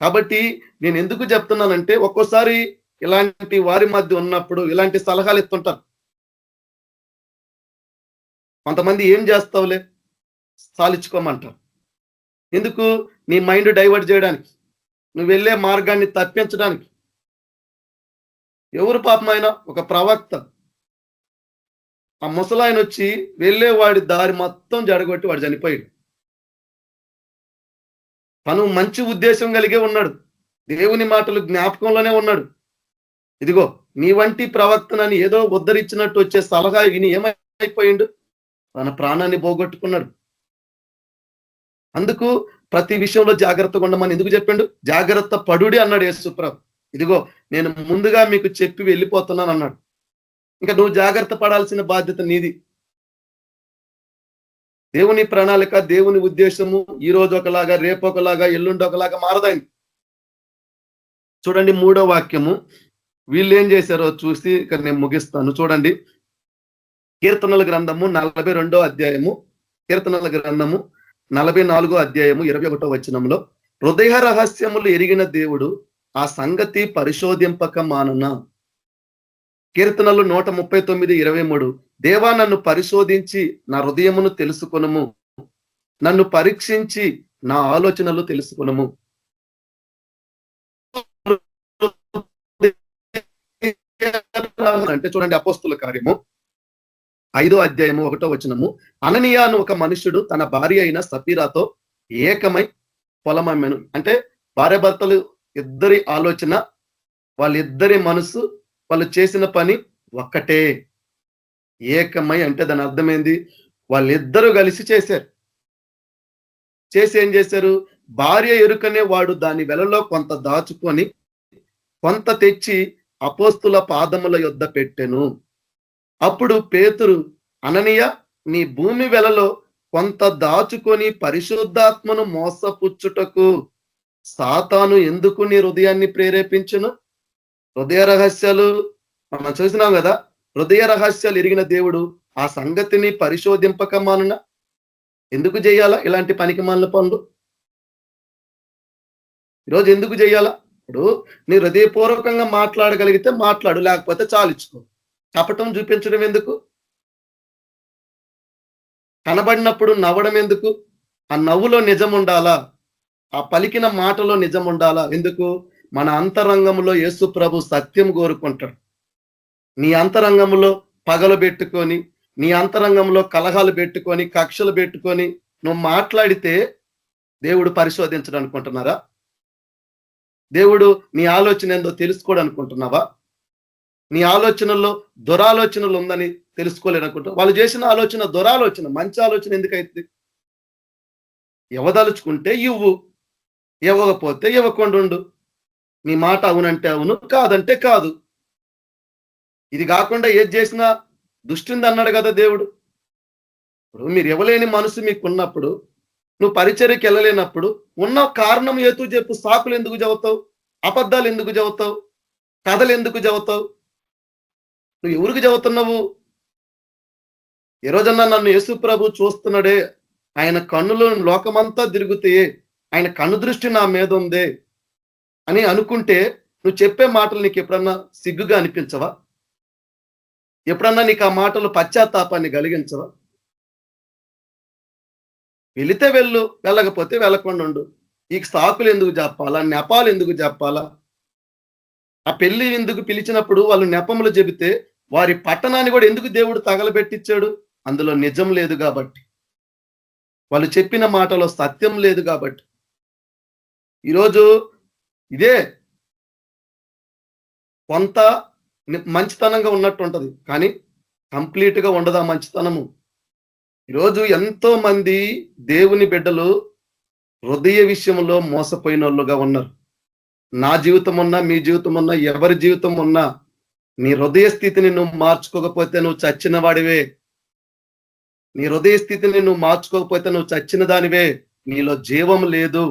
కాబట్టి నేను ఎందుకు చెప్తున్నానంటే, ఒక్కోసారి ఇలాంటి వారి మధ్య ఉన్నప్పుడు ఇలాంటి సలహాలు ఇస్తుంటారు. కొంతమంది ఏం చేస్తావులే సాలించుకోమంటారు. ఎందుకు? నీ మైండ్ డైవర్ట్ చేయడానికి, నువ్వు వెళ్ళే మార్గాన్ని తప్పించడానికి. ఎవరు పాపమైనా ఒక ప్రవక్త, ఆ ముసలాయన వచ్చి వెళ్ళేవాడి దారి మొత్తం జడగొట్టి వాడు చనిపోయాడు. తను మంచి ఉద్దేశం కలిగే ఉన్నాడు, దేవుని మాటలు జ్ఞాపకంలోనే ఉన్నాడు. ఇదిగో నీ వంటి ప్రవక్తనని ఏదో ఉద్ధరించినట్టు వచ్చే సలహా విని ఏమైపోయిండు? తన ప్రాణాన్ని పోగొట్టుకున్నాడు. అందుకు ప్రతి విషయంలో జాగ్రత్తగా ఉండమని ఎందుకు చెప్పిండు? జాగ్రత్త పడుడి అన్నాడు యేసుప్రభు. ఇదిగో నేను ముందుగా మీకు చెప్పి వెళ్ళిపోతున్నాను అన్నాడు. ఇంకా నువ్వు జాగ్రత్త పడాల్సిన బాధ్యత నీది. దేవుని ప్రణాళిక, దేవుని ఉద్దేశము ఈ రోజు ఒకలాగా, రేపు ఒకలాగా, ఎల్లుండి ఒకలాగా మారదాయింది. చూడండి 3వ వాక్యము, వీళ్ళు ఏం చేశారో చూసి ఇక్కడ నేను ముగిస్తాను. చూడండి, కీర్తనల గ్రంథము 42వ అధ్యాయము, కీర్తనల గ్రంథము 44వ అధ్యాయము 21వ వచనంలో, హృదయ రహస్యములు ఎరిగిన దేవుడు ఆ సంగతి పరిశోధింపక మానున. కీర్తనలు 139:23, దేవా నన్ను పరిశోధించి నా హృదయమును తెలుసుకొనుము, నన్ను పరీక్షించి నా ఆలోచనలు తెలుసుకొనుము. అంటే చూడండి, అపోస్తుల కార్యము 5వ అధ్యాయము 1వ వచనము, అననీయ అను ఒక మనుషుడు తన భార్య అయిన సఫీరాతో ఏకమై పొలమమ్మెను. అంటే భార్య భర్తలు ఇద్దరి ఆలోచన, వాళ్ళిద్దరి మనసు, వాళ్ళు చేసిన పని ఒక్కటే. ఏకమై అంటే దాని అర్థమైంది, వాళ్ళిద్దరూ కలిసి చేశారు. చేసి ఏం చేశారు? భార్య ఎరుకనే వాడు దాని వెలలో కొంత దాచుకొని కొంత తెచ్చి అపోస్తుల పాదముల యొద్ద పెట్టెను. అప్పుడు పేతురు, అననీయ, నీ భూమి వెలలో కొంత దాచుకొని పరిశుద్ధాత్మను మోసపుచ్చుటకు సాతాను ఎందుకు నీ హృదయాన్ని ప్రేరేపించును? హృదయ రహస్యాలు మనం చూసినాం కదా, హృదయ రహస్యాలు ఎరిగిన దేవుడు ఆ సంగతిని పరిశోధింపక మానున. ఎందుకు చేయాలా ఇలాంటి పనికి మాలిన పనులు? ఈరోజు ఎందుకు చేయాలా? ఇప్పుడు నీ హృదయపూర్వకంగా మాట్లాడగలిగితే మాట్లాడు, లేకపోతే చాలించుకో. కపటం చూపించడం ఎందుకు? కనబడినప్పుడు నవ్వడం ఎందుకు? ఆ నవ్వులో నిజం ఉండాలా, ఆ పలికిన మాటలో నిజం ఉండాలా. ఎందుకు? మన అంతరంగంలో యేసు ప్రభు సత్యం కోరుకుంటాడు. నీ అంతరంగంలో పగలు పెట్టుకొని, నీ అంతరంగంలో కలహాలు పెట్టుకొని, కక్షలు పెట్టుకొని నువ్వు మాట్లాడితే దేవుడు పరిశోధించడం అనుకుంటున్నారా? దేవుడు నీ ఆలోచన ఏందో తెలుసుకోవడం అనుకుంటున్నావా? నీ ఆలోచనల్లో దురాలోచనలు ఉందని తెలుసుకోలేననుకుంటావు. వాళ్ళు చేసిన ఆలోచన దురాలోచన, మంచి ఆలోచన ఎందుకైతుంది? ఇవ్వదలుచుకుంటే ఇవ్వు, ఇవ్వకపోతే ఇవ్వకుండా ఉండు. నీ మాట అవునంటే అవును, కాదంటే కాదు. ఇది కాకుండా ఏది చేసినా దుష్టింది అన్నాడు కదా దేవుడు. ఇప్పుడు మీరు ఇవ్వలేని మనసు మీకు ఉన్నప్పుడు, నువ్వు పరిచర్యకి వెళ్ళలేనప్పుడు ఉన్న కారణం ఏతూ చెప్పు. సాకులు ఎందుకు చెబుతావు? అబద్ధాలు ఎందుకు చెబుతావు? కథలు ఎందుకు చెబుతావు? నువ్వు ఎవరికి చెబుతున్నావు? ఏ రోజన్నా నన్ను యేసు ప్రభు చూస్తున్నాడే, ఆయన కన్నులు లోకమంతా తిరుగుతాయే, ఆయన కన్ను దృష్టి నా మీద ఉందే అని అనుకుంటే నువ్వు చెప్పే మాటలు నీకు ఎప్పుడన్నా సిగ్గుగా అనిపించవా? ఎప్పుడన్నా నీకు ఆ మాటలు పశ్చాత్తాపాన్ని కలిగించవా? వెళితే వెళ్ళు, వెళ్ళకపోతే వెళ్ళకుండా ఉండు. ఈ సాకులు ఎందుకు చెప్పాలా? నెపాలు ఎందుకు చెప్పాలా? ఆ పెళ్లి ఎందుకు పిలిచినప్పుడు వాళ్ళు నెపములు చెబితే వారి పట్టణాన్ని కూడా ఎందుకు దేవుడు తగలబెట్టించాడు? అందులో నిజం లేదు కాబట్టి, వాళ్ళు చెప్పిన మాటలో సత్యం లేదు కాబట్టి. ఈరోజు ఇదే కొంత మంచితనంగా ఉన్నట్టు ఉంటది, కానీ కంప్లీట్ గా ఉండదు ఆ మంచితనము. ఈరోజు ఎంతో మంది దేవుని బిడ్డలు హృదయ విషయంలో మోసపోయిన వాళ్ళుగా ఉన్నారు. నా జీవితం ఉన్నా, మీ జీవితం ఉన్నా, ఎవరి జీవితం ఉన్నా, నీ హృదయ స్థితిని నువ్వు మార్చుకోకపోతే నువ్వు చచ్చిన వాడివే. నీ హృదయ స్థితిని నువ్వు మార్చుకోకపోతే నువ్వు చచ్చిన దానివే. నీలో జీవం లేదు,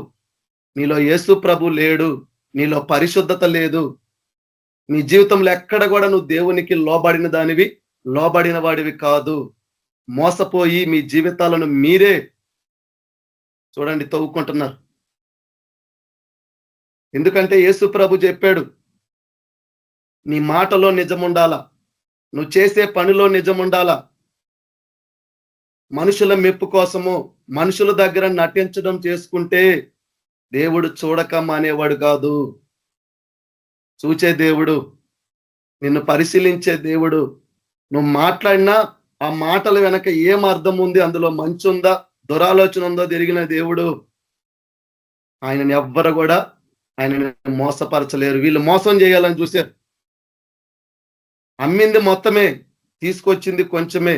నీలో యేసు ప్రభు లేడు, నీలో పరిశుద్ధత లేదు. నీ జీవితంలో ఎక్కడ కూడా నువ్వు దేవునికి లోబడిన దానివి, లోబడిన వాడివి కాదు. మోసపోయి మీ జీవితాలను మీరే చూడండి తవ్వుకుంటున్నారు. ఎందుకంటే యేసు ప్రభు చెప్పాడు, నీ మాటలో నిజం ఉండాలా, నువ్వు చేసే పనిలో నిజం ఉండాలా. మనుషుల మెప్పు కోసము మనుషుల దగ్గర నటించడం చేసుకుంటే దేవుడు చూడక మానేవాడు కాదు. చూచే దేవుడు, నిన్ను పరిశీలించే దేవుడు. నువ్వు మాట్లాడినా ఆ మాటల వెనక ఏం అర్థం ఉంది, అందులో మంచి ఉందా, దురాలోచన ఉందో తిరిగిన దేవుడు. ఆయనని ఎవ్వరు కూడా ఆయనని మోసపరచలేరు. వీళ్ళు మోసం చేయాలని చూశారు. అమ్మింది మొత్తమే, తీసుకొచ్చింది కొంచెమే.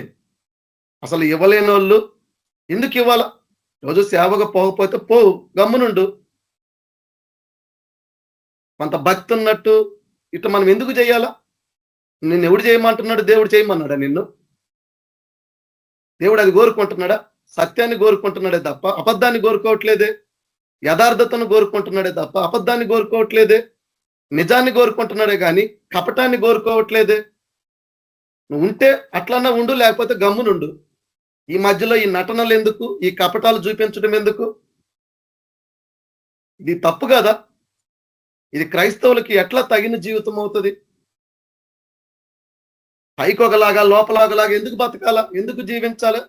అసలు ఇవ్వలేని వాళ్ళు ఎందుకు ఇవ్వాల? రోజు సేవగా పోకపోతే పోవు, గమ్మునుండు. కొంత భక్తి ఉన్నట్టు ఇట్లా మనం ఎందుకు చేయాలా? నిన్ను ఎవడు చేయమంటున్నాడు? దేవుడు చేయమన్నాడా నిన్ను? దేవుడు అది కోరుకుంటున్నాడా? సత్యాన్ని కోరుకుంటున్నాడే తప్ప అబద్ధాన్ని కోరుకోవట్లేదే. యథార్థతను కోరుకుంటున్నాడే తప్ప అబద్ధాన్ని కోరుకోవట్లేదే. నిజాన్ని కోరుకుంటున్నాడే కానీ కపటాన్ని కోరుకోవట్లేదే. నువ్వు ఉంటే అట్లన్నా ఉండు, లేకపోతే గమ్మునుండు. ఈ మధ్యలో ఈ నటనలు ఎందుకు? ఈ కపటాలు చూపించడం ఎందుకు? ఇది తప్పు కదా? ఇది క్రైస్తవులకి ఎట్లా తగిన జీవితం అవుతుంది? పైకి ఒకలాగా లోపలాగలాగా ఎందుకు బతకాలా? ఎందుకు జీవించాలి?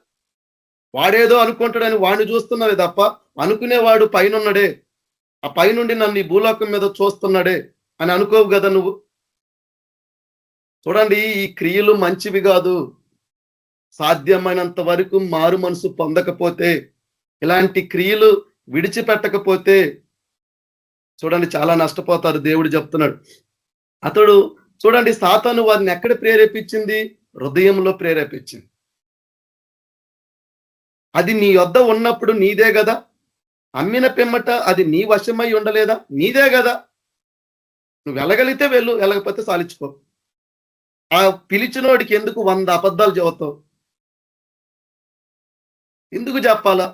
వాడేదో అనుకుంటాడని వాడిని చూస్తున్నావే తప్ప అనుకునేవాడు పైనున్నడే, ఆ పైనుండి నన్ను ఈ భూలోకం మీద చూస్తున్నాడే అని అనుకోవు కదా నువ్వు. చూడండి, ఈ క్రియలు మంచివి కాదు. సాధ్యమైనంత వరకు మారు మనసు పొందకపోతే, ఇలాంటి క్రియలు విడిచిపెట్టకపోతే చూడండి చాలా నష్టపోతారు. దేవుడు చెప్తున్నాడు. అతడు చూడండి, సాతాను వారిని ఎక్కడ ప్రేరేపించింది? హృదయంలో ప్రేరేపించింది. అది నీ యొద్ద ఉన్నప్పుడు నీదే కదా. అమ్మిన పిమ్మట అది నీ వశమై ఉండలేదా? నీదే కదా. నువ్వు వెళ్ళగలిగితే వెళ్ళు, వెళ్ళకపోతే సాలించుకో. ఆ పిలిచినోడికి ఎందుకు 100 అబద్ధాలు చెబుతావు? ఎందుకు చెప్పాలా?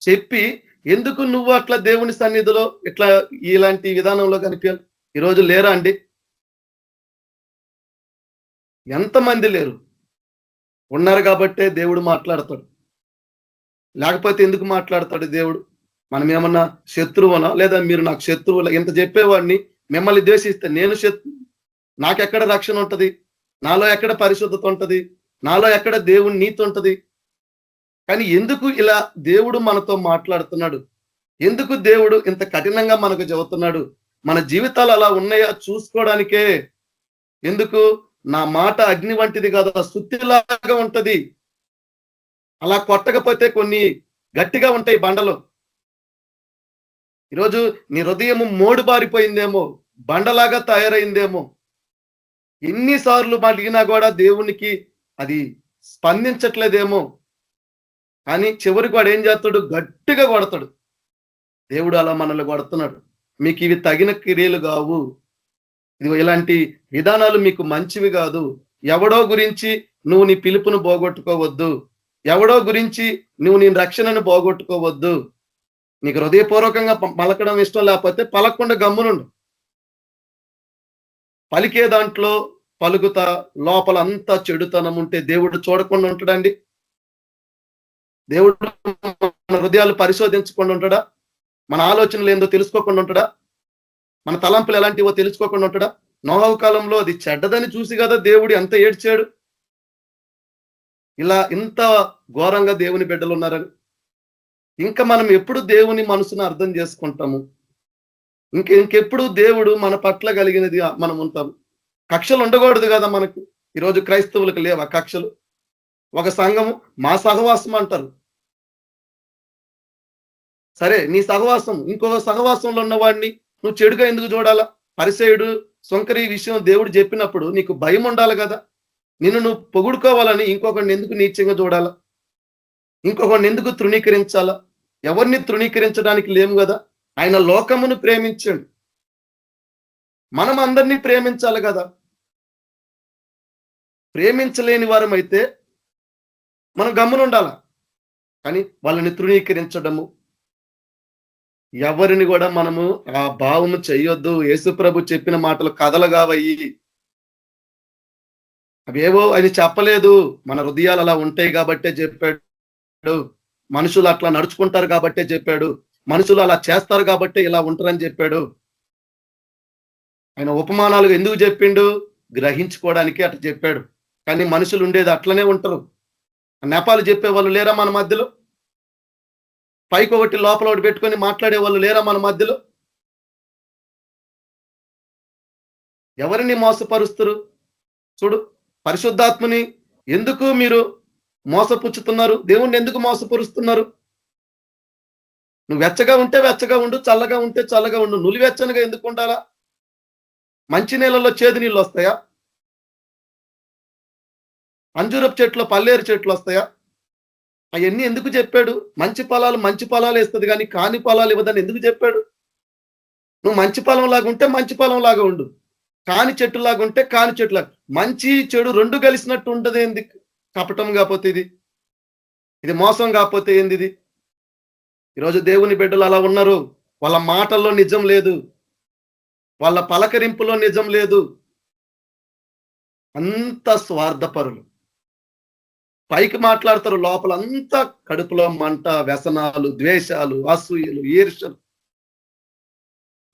చెప్పి ఎందుకు నువ్వు అట్లా దేవుని సన్నిధిలో ఇట్లా ఇలాంటి విధానంలో కనిపించాలి? ఈరోజు లేరా అండి? ఎంతమంది లేరు? ఉన్నారు కాబట్టే దేవుడు మాట్లాడతాడు. లేకపోతే ఎందుకు మాట్లాడతాడు దేవుడు? మనం ఏమన్నా శత్రువునా? లేదా మీరు నాకు శత్రువుల? ఇంత చెప్పేవాడిని మిమ్మల్ని ద్వేషిస్తే నేను నాకెక్కడ రక్షణ ఉంటది? నాలో ఎక్కడ పరిశుద్ధత ఉంటది? నాలో ఎక్కడ దేవుని నీతి ఉంటది? కానీ ఎందుకు ఇలా దేవుడు మనతో మాట్లాడుతున్నాడు? ఎందుకు దేవుడు ఇంత కఠినంగా మనకు చెబుతున్నాడు? మన జీవితాలు అలా ఉన్నాయా చూసుకోవడానికే. ఎందుకు? నా మాట అగ్ని వంటిది కాదు, సుత్తిలాగా ఉంటది. అలా కొట్టకపోతే కొన్ని గట్టిగా ఉంటాయి బండలు. ఈరోజు నీ హృదయము మోడు బారిపోయిందేమో, బండలాగా తయారైందేమో. ఎన్నిసార్లు అడిగినా కూడా దేవునికి అది స్పందించట్లేదేమో. కానీ చివరికి వాడు ఏం చేస్తాడు? గట్టిగా కొడతాడు. దేవుడు అలా మనల్ని కొడుతున్నాడు. మీకు ఇవి తగిన క్రియలు కావు, ఇది ఇలాంటి విధానాలు మీకు మంచివి కాదు. ఎవడో గురించి నువ్వు నీ పిలుపును పోగొట్టుకోవద్దు. ఎవడో గురించి నువ్వు నీ రక్షణను పోగొట్టుకోవద్దు. నీకు హృదయపూర్వకంగా పలకడం ఇష్టం లేకపోతే పలకకుండా గమ్మునుండు. పలికే దాంట్లో పలుకుతా లోపల అంతా చెడుతనం ఉంటే దేవుడు చూడకుండా ఉంటాడండి? దేవుడు మన హృదయాలు పరిశోధించకుండా ఉంటాడా? మన ఆలోచనలు ఏందో తెలుసుకోకుండా ఉంటాడా? మన తలంపులు ఎలాంటివో తెలుసుకోకుండా ఉంటాడా? నోహవు కాలంలో అది చెడ్డదని చూసి కదా దేవుడు ఎంత ఏడ్చాడు. ఇలా ఇంత ఘోరంగా దేవుని బిడ్డలు ఉన్నారని. ఇంకా మనం ఎప్పుడు దేవుని మనసును అర్థం చేసుకుంటాము? ఇంకెప్పుడు దేవుడు మన పట్ల కలిగినది మనం ఉంటాము? కక్షలు ఉండకూడదు కదా మనకు. ఈరోజు క్రైస్తవులకు లేవా కక్షలు? ఒక సంఘము మా సహవాసం అంటారు. సరే, నీ సహవాసం ఇంకొక సహవాసంలో ఉన్నవాడిని నువ్వు చెడుగా ఎందుకు చూడాలా? పరిసయుడు సొంకరి విషయం దేవుడు చెప్పినప్పుడు నీకు భయం ఉండాలి కదా. నిన్ను నువ్వు పొగుడుకోవాలని ఇంకొకరిని ఎందుకు నీచంగా చూడాలా? ఇంకొకరిని ఎందుకు తృణీకరించాలా? ఎవరిని తృణీకరించడానికి లేము కదా. ఆయన లోకమును ప్రేమించాడు, మనం అందరినీ ప్రేమించాలి కదా. ప్రేమించలేని వారం అయితే మనం గమ్మునుండాలా. కానీ వాళ్ళని తృణీకరించడము, ఎవరిని కూడా మనము ఆ భావము చెయ్యొద్దు. యేసుప్రభు చెప్పిన మాటలు కథలుగావయ్యి, అవేవో ఆయన చెప్పలేదు. మన హృదయాలు అలా ఉంటాయి కాబట్టే చెప్పాడు. మనుషులు అట్లా నడుచుకుంటారు కాబట్టే చెప్పాడు. మనుషులు అలా చేస్తారు కాబట్టే ఇలా ఉంటారని చెప్పాడు. ఆయన ఉపమానాలు ఎందుకు చెప్పిండు? గ్రహించుకోవడానికి అట్లా చెప్పాడు. కానీ మనుషులు ఉండేది అట్లనే ఉంటారు. నెపాలు చెప్పే వాళ్ళు లేరా మన మధ్యలో? పైకి ఒకటి లోపల ఒకటి పెట్టుకొని మాట్లాడే వాళ్ళు లేరా మన మధ్యలో? ఎవరిని మోసపరుస్తారు? చూడు, పరిశుద్ధాత్మని ఎందుకు మీరు మోసపుచ్చుతున్నారు? దేవుణ్ణి ఎందుకు మోసపరుస్తున్నారు? నువ్వు వెచ్చగా ఉంటే వెచ్చగా ఉండు, చల్లగా ఉంటే చల్లగా ఉండు. నులివెచ్చనగా ఎందుకు ఉండాలా? మంచి నీళ్ళలో చేదు నీళ్ళు వస్తాయా? అంజూరపు చెట్లు పల్లేరు చెట్లు వస్తాయా? అవన్నీ ఎందుకు చెప్పాడు? మంచి ఫలాలు ఇస్తుంది కానీ కాని ఫలాలు ఇవ్వదని ఎందుకు చెప్పాడు? నువ్వు మంచి ఫలం లాగా ఉంటే మంచి ఫలం లాగా ఉండు, కాని చెట్టులాగా ఉంటే కాని చెట్టులాగా. మంచి చెడు రెండు కలిసినట్టు ఉంటది. ఏంది కపటం కాకపోతే ఇది మోసం కాకపోతే ఏంది ఇది? ఈరోజు దేవుని బిడ్డలు అలా ఉన్నారు. వాళ్ళ మాటల్లో నిజం లేదు, వాళ్ళ పలకరింపులో నిజం లేదు. అంత స్వార్థపరులు. పైకి మాట్లాడతారు, లోపల అంతా కడుపులో మంట, వ్యసనాలు, ద్వేషాలు, అసూయలు, ఈర్ష్యలు.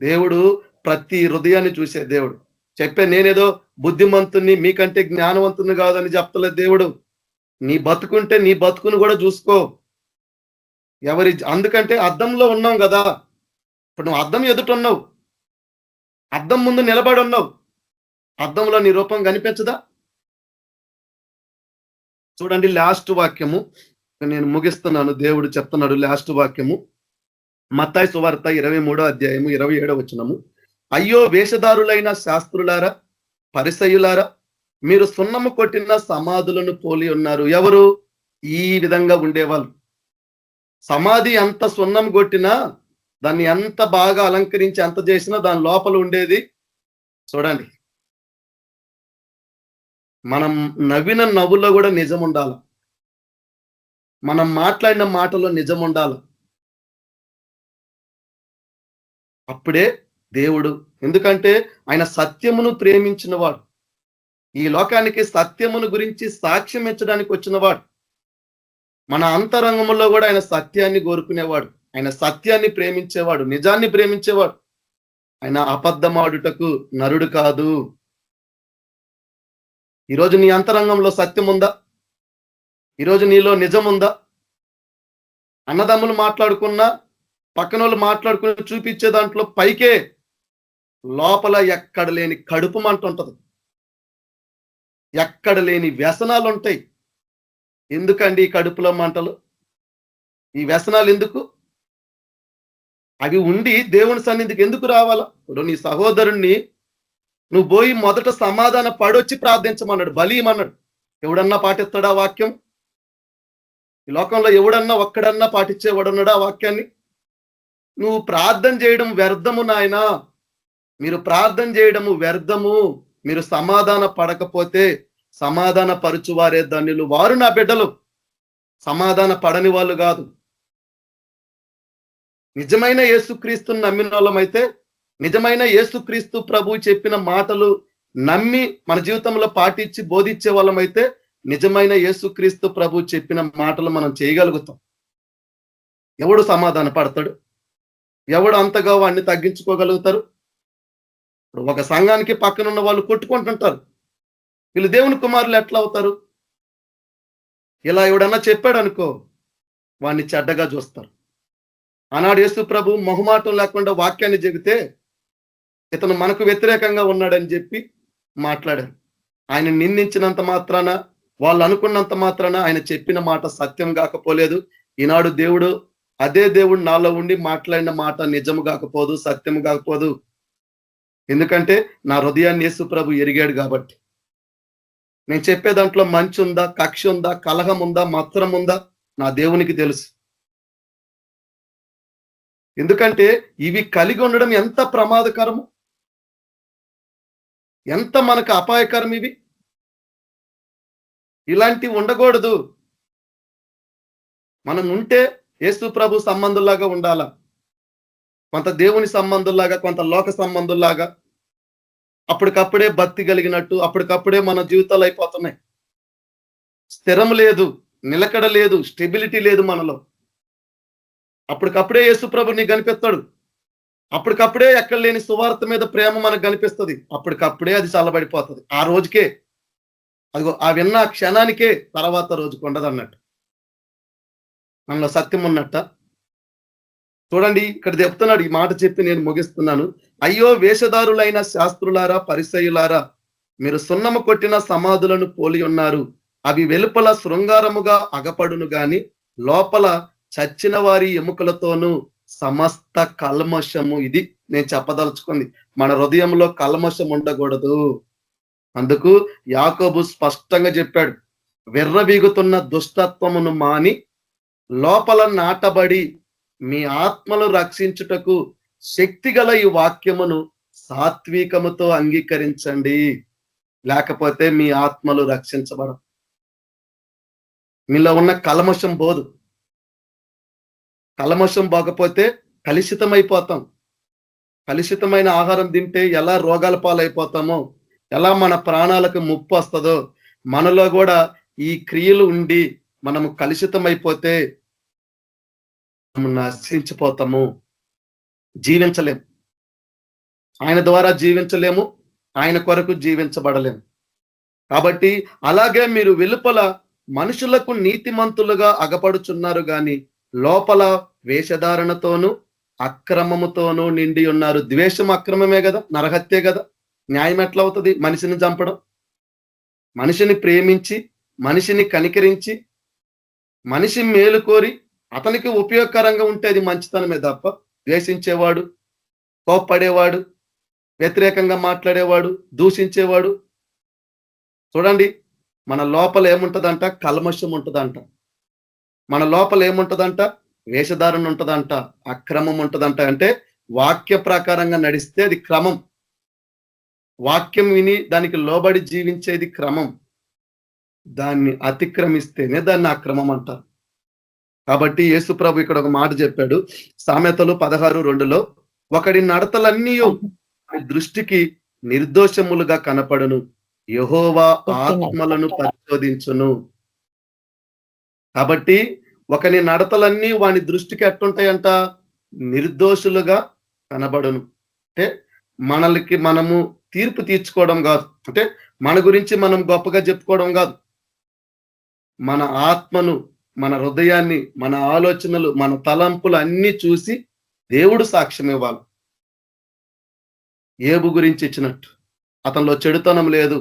దేవుడు ప్రతి హృదయాన్ని చూసే దేవుడు. నేనేదో బుద్ధిమంతుని మీకంటే జ్ఞానవంతుని కాదని చెప్తలేదు దేవుడు. నీ బతుకుంటే నీ బతుకును కూడా చూసుకో. అందుకంటే అద్దంలో ఉన్నాం కదా. ఇప్పుడు నువ్వు అద్దం ఎదుట ఉన్నావు, అద్దం ముందు నిలబడి ఉన్నావు. అద్దంలో నీ రూపం కనిపించదా? చూడండి, లాస్ట్ వాక్యము నేను ముగిస్తున్నాను. దేవుడు చెప్తున్నాడు లాస్ట్ వాక్యము, మత్తయి సువార్త 23వ అధ్యాయము 27వ వచనము. అయ్యో వేషధారులైన శాస్త్రులారా, పరిసయ్యులారా, మీరు సున్నము కొట్టిన సమాధులను పోలి ఉన్నారు. ఎవరు? ఈ విధంగా ఉండేవాళ్ళు. సమాధి ఎంత సున్నం కొట్టినా, దాన్ని ఎంత బాగా అలంకరించి ఎంత చేసినా దాని లోపల ఉండేది చూడండి. మనం నవ్విన నవ్వులో కూడా నిజం ఉండాలి, మనం మాట్లాడిన మాటలో నిజం ఉండాలి. అప్పుడే దేవుడు. ఎందుకంటే ఆయన సత్యమును ప్రేమించినవాడు, ఈ లోకానికి సత్యమును గురించి సాక్ష్యం ఇచ్చడానికి వచ్చినవాడు. మన అంతరంగంలో కూడా ఆయన సత్యాన్ని కోరుకునేవాడు, ఆయన సత్యాన్ని ప్రేమించేవాడు, నిజాన్ని ప్రేమించేవాడు. ఆయన అబద్ధమాడుటకు నరుడు కాదు. ఈరోజు నీ అంతరంగంలో సత్యం ఉందా? ఈరోజు నీలో నిజం ఉందా? అన్నదమ్ములు మాట్లాడుకున్నా, పక్కన వాళ్ళు మాట్లాడుకుని చూపించే దాంట్లో పైకే, లోపల ఎక్కడ లేని కడుపు మంట ఉంటది, ఎక్కడ లేని వ్యసనాలు ఉంటాయి. ఎందుకండి ఈ కడుపులో మంటలు, ఈ వ్యసనాలు ఎందుకు? అవి ఉండి దేవుని సన్నిధికి ఎందుకు రావాలా? ఇప్పుడు నీ సహోదరుణ్ణి నువ్వు పోయి మొదట సమాధాన పడొచ్చి ప్రార్థించమన్నాడు, బలీయమన్నాడు. ఎవడన్నా పాటిస్తాడా వాక్యం? ఈ లోకంలో ఎవడన్నా ఒక్కడన్నా పాటించేవాడున్నాడా ఆ వాక్యాన్ని? నువ్వు ప్రార్థన చేయడం వ్యర్థము నాయనా, మీరు ప్రార్థన చేయడము వ్యర్థము. మీరు సమాధాన పడకపోతే సమాధాన పరుచువారే ధన్యులు, వారు నా బిడ్డలు. సమాధాన పడని వాళ్ళు కాదు. నిజమైన యేసుక్రీస్తుని నమ్మిన వాళ్ళమైతే, నిజమైన యేసుక్రీస్తు ప్రభు చెప్పిన మాటలు నమ్మి మన జీవితంలో పాటించి బోధించే వాళ్ళమైతే నిజమైన యేసుక్రీస్తు ప్రభు చెప్పిన మాటలు మనం చేయగలుగుతాం. ఎవడు సమాధాన పడతాడు? ఎవడు అంతగా వాడిని తగ్గించుకోగలుగుతారు? ఒక సంఘానికి పక్కన ఉన్న వాళ్ళు కొట్టుకుంటుంటారు. వీళ్ళు దేవుని కుమారులు ఎట్లా అవుతారు? ఇలా ఎవడన్నా చెప్పాడు అనుకో, వాడిని చెడ్డగా చూస్తారు. ఆనాడు యేసు ప్రభు మొహమాటం లేకుండా వాక్యాన్ని చెబితే ఇతను మనకు వ్యతిరేకంగా ఉన్నాడని చెప్పి మాట్లాడారు. ఆయన నిందించినంత మాత్రాన, వాళ్ళు అనుకున్నంత మాత్రాన ఆయన చెప్పిన మాట సత్యం కాకపోలేదు. ఈనాడు అదే దేవుడు నాలో ఉండి మాట్లాడిన మాట నిజము కాకపోదు, సత్యము కాకపోదు. ఎందుకంటే నా హృదయాన్ని యేసు ప్రభు ఎరిగాడు కాబట్టి. నేను చెప్పే దాంట్లో మంచి ఉందా, కక్ష ఉందా, కలహం ఉందా, మత్సరం ఉందా, నా దేవునికి తెలుసు. ఎందుకంటే ఇవి కలిగి ఉండడం ఎంత ప్రమాదకరము, ఎంత మనకు అపాయకరం. ఇవి ఇలాంటివి ఉండకూడదు. మనం ఉంటే యేసు ప్రభు సంబంధుల్లాగా ఉండాలా, కొంత దేవుని సంబంధుల్లాగా, కొంత లోక సంబంధుల్లాగా. అప్పటికప్పుడే భక్తి కలిగినట్టు అప్పటికప్పుడే మన జీవితాలు అయిపోతున్నాయి. స్థిరం లేదు, నిలకడ లేదు, స్టెబిలిటీ లేదు మనలో. అప్పటికప్పుడే యేసు ప్రభు నీకు కనిపిస్తాడు. అప్పటికప్పుడే ఎక్కడ లేని సువార్త మీద ప్రేమ మనకు కనిపిస్తుంది. అప్పటికప్పుడే అది చల్లబడిపోతుంది. ఆ రోజుకే, అదిగో ఆ విన్న క్షణానికే తర్వాత రోజుకు ఉండదు అన్నట్టు. మనలో సత్యం ఉన్నట్ట. చూడండి, ఇక్కడ చెప్తున్నాడు, ఈ మాట చెప్పి నేను ముగిస్తున్నాను. అయ్యో వేషధారులైన శాస్త్రులారా, పరిసయ్యులారా, మీరు సున్నము కొట్టిన సమాధులను పోలి ఉన్నారు. అవి వెలుపల శృంగారముగా అగపడును గాని లోపల చచ్చిన వారి ఎముకలతోనూ సమస్త కల్మషము. ఇది నేను చెప్పదలుచుకుంది. మన హృదయంలో కల్మషం ఉండకూడదు. అందుకు యాకోబు స్పష్టంగా చెప్పాడు, వెర్రవీగుతున్న దుష్టత్వమును మాని లోపల నాటబడి మీ ఆత్మలు రక్షించుటకు శక్తిగల ఈ వాక్యమును సాత్వికముతో అంగీకరించండి, లేకపోతే మీ ఆత్మలు రక్షించబడవు. మీలో ఉన్న కల్మషం పోదు. కల్మషం పోకపోతే కలుషితమైపోతాం. కలుషితమైన ఆహారం తింటే ఎలా రోగాల పాలైపోతామో, ఎలా మన ప్రాణాలకు ముప్పు వస్తుందో, మనలో కూడా ఈ క్రియలు ఉండి మనము కలుషితమైపోతే నశించిపోతాము, జీవించలేము. ఆయన ద్వారా జీవించలేము, ఆయన కొరకు జీవించబడలేము. కాబట్టి అలాగే మీరు వెలుపల మనుషులకు నీతిమంతులుగా అగపడుచున్నారు గాని లోపల వేషధారణతోనూ అక్రమముతోనూ నిండి ఉన్నారు. ద్వేషం అక్రమమే కదా, నరహత్యే కదా. న్యాయం ఎట్లా అవుతుంది? మనిషిని చంపడం. మనిషిని ప్రేమించి, మనిషిని కనికరించి, మనిషి మేలు కోరి అతనికి ఉపయోగకరంగా ఉంటే అది మంచితనమే తప్ప, ద్వేషించేవాడు, కోప్పడేవాడు, వ్యతిరేకంగా మాట్లాడేవాడు, దూషించేవాడు, చూడండి మన లోపల ఏముంటదంట? కల్మషం ఉంటదంట. మన లోపల ఏముంటదంట? వేషధారణ ఉంటదంట, అక్రమం ఉంటదంట. అంటే వాక్య ప్రకారంగా నడిస్తే అది క్రమం. వాక్యం విని దానికి లోబడి జీవించేది క్రమం. దాన్ని అతిక్రమిస్తేనే దాన్ని అక్రమం అంటారు. కాబట్టి యేసు ప్రభు ఇక్కడ ఒక మాట చెప్పాడు, సామెతలు 16:2లో, ఒకడి నడతలన్నీ దృష్టికి నిర్దోషములుగా కనపడును, యెహోవా ఆత్మలను పరిశోధించును. కాబట్టి ఒకని నడతలన్నీ వాని దృష్టికి ఎట్టుంటాయంట? నిర్దోషులుగా కనబడును. అంటే మనల్కి మనము తీర్పు తీర్చుకోవడం కాదు, అంటే మన గురించి మనం గొప్పగా చెప్పుకోవడం కాదు. మన ఆత్మను, మన హృదయాన్ని, మన ఆలోచనలు, మన తలంపులు అన్ని చూసి దేవుడు సాక్ష్యం ఇవ్వాలి. ఏబు గురించి ఇచ్చినట్టు అతనిలో చెడుతనం లేదు,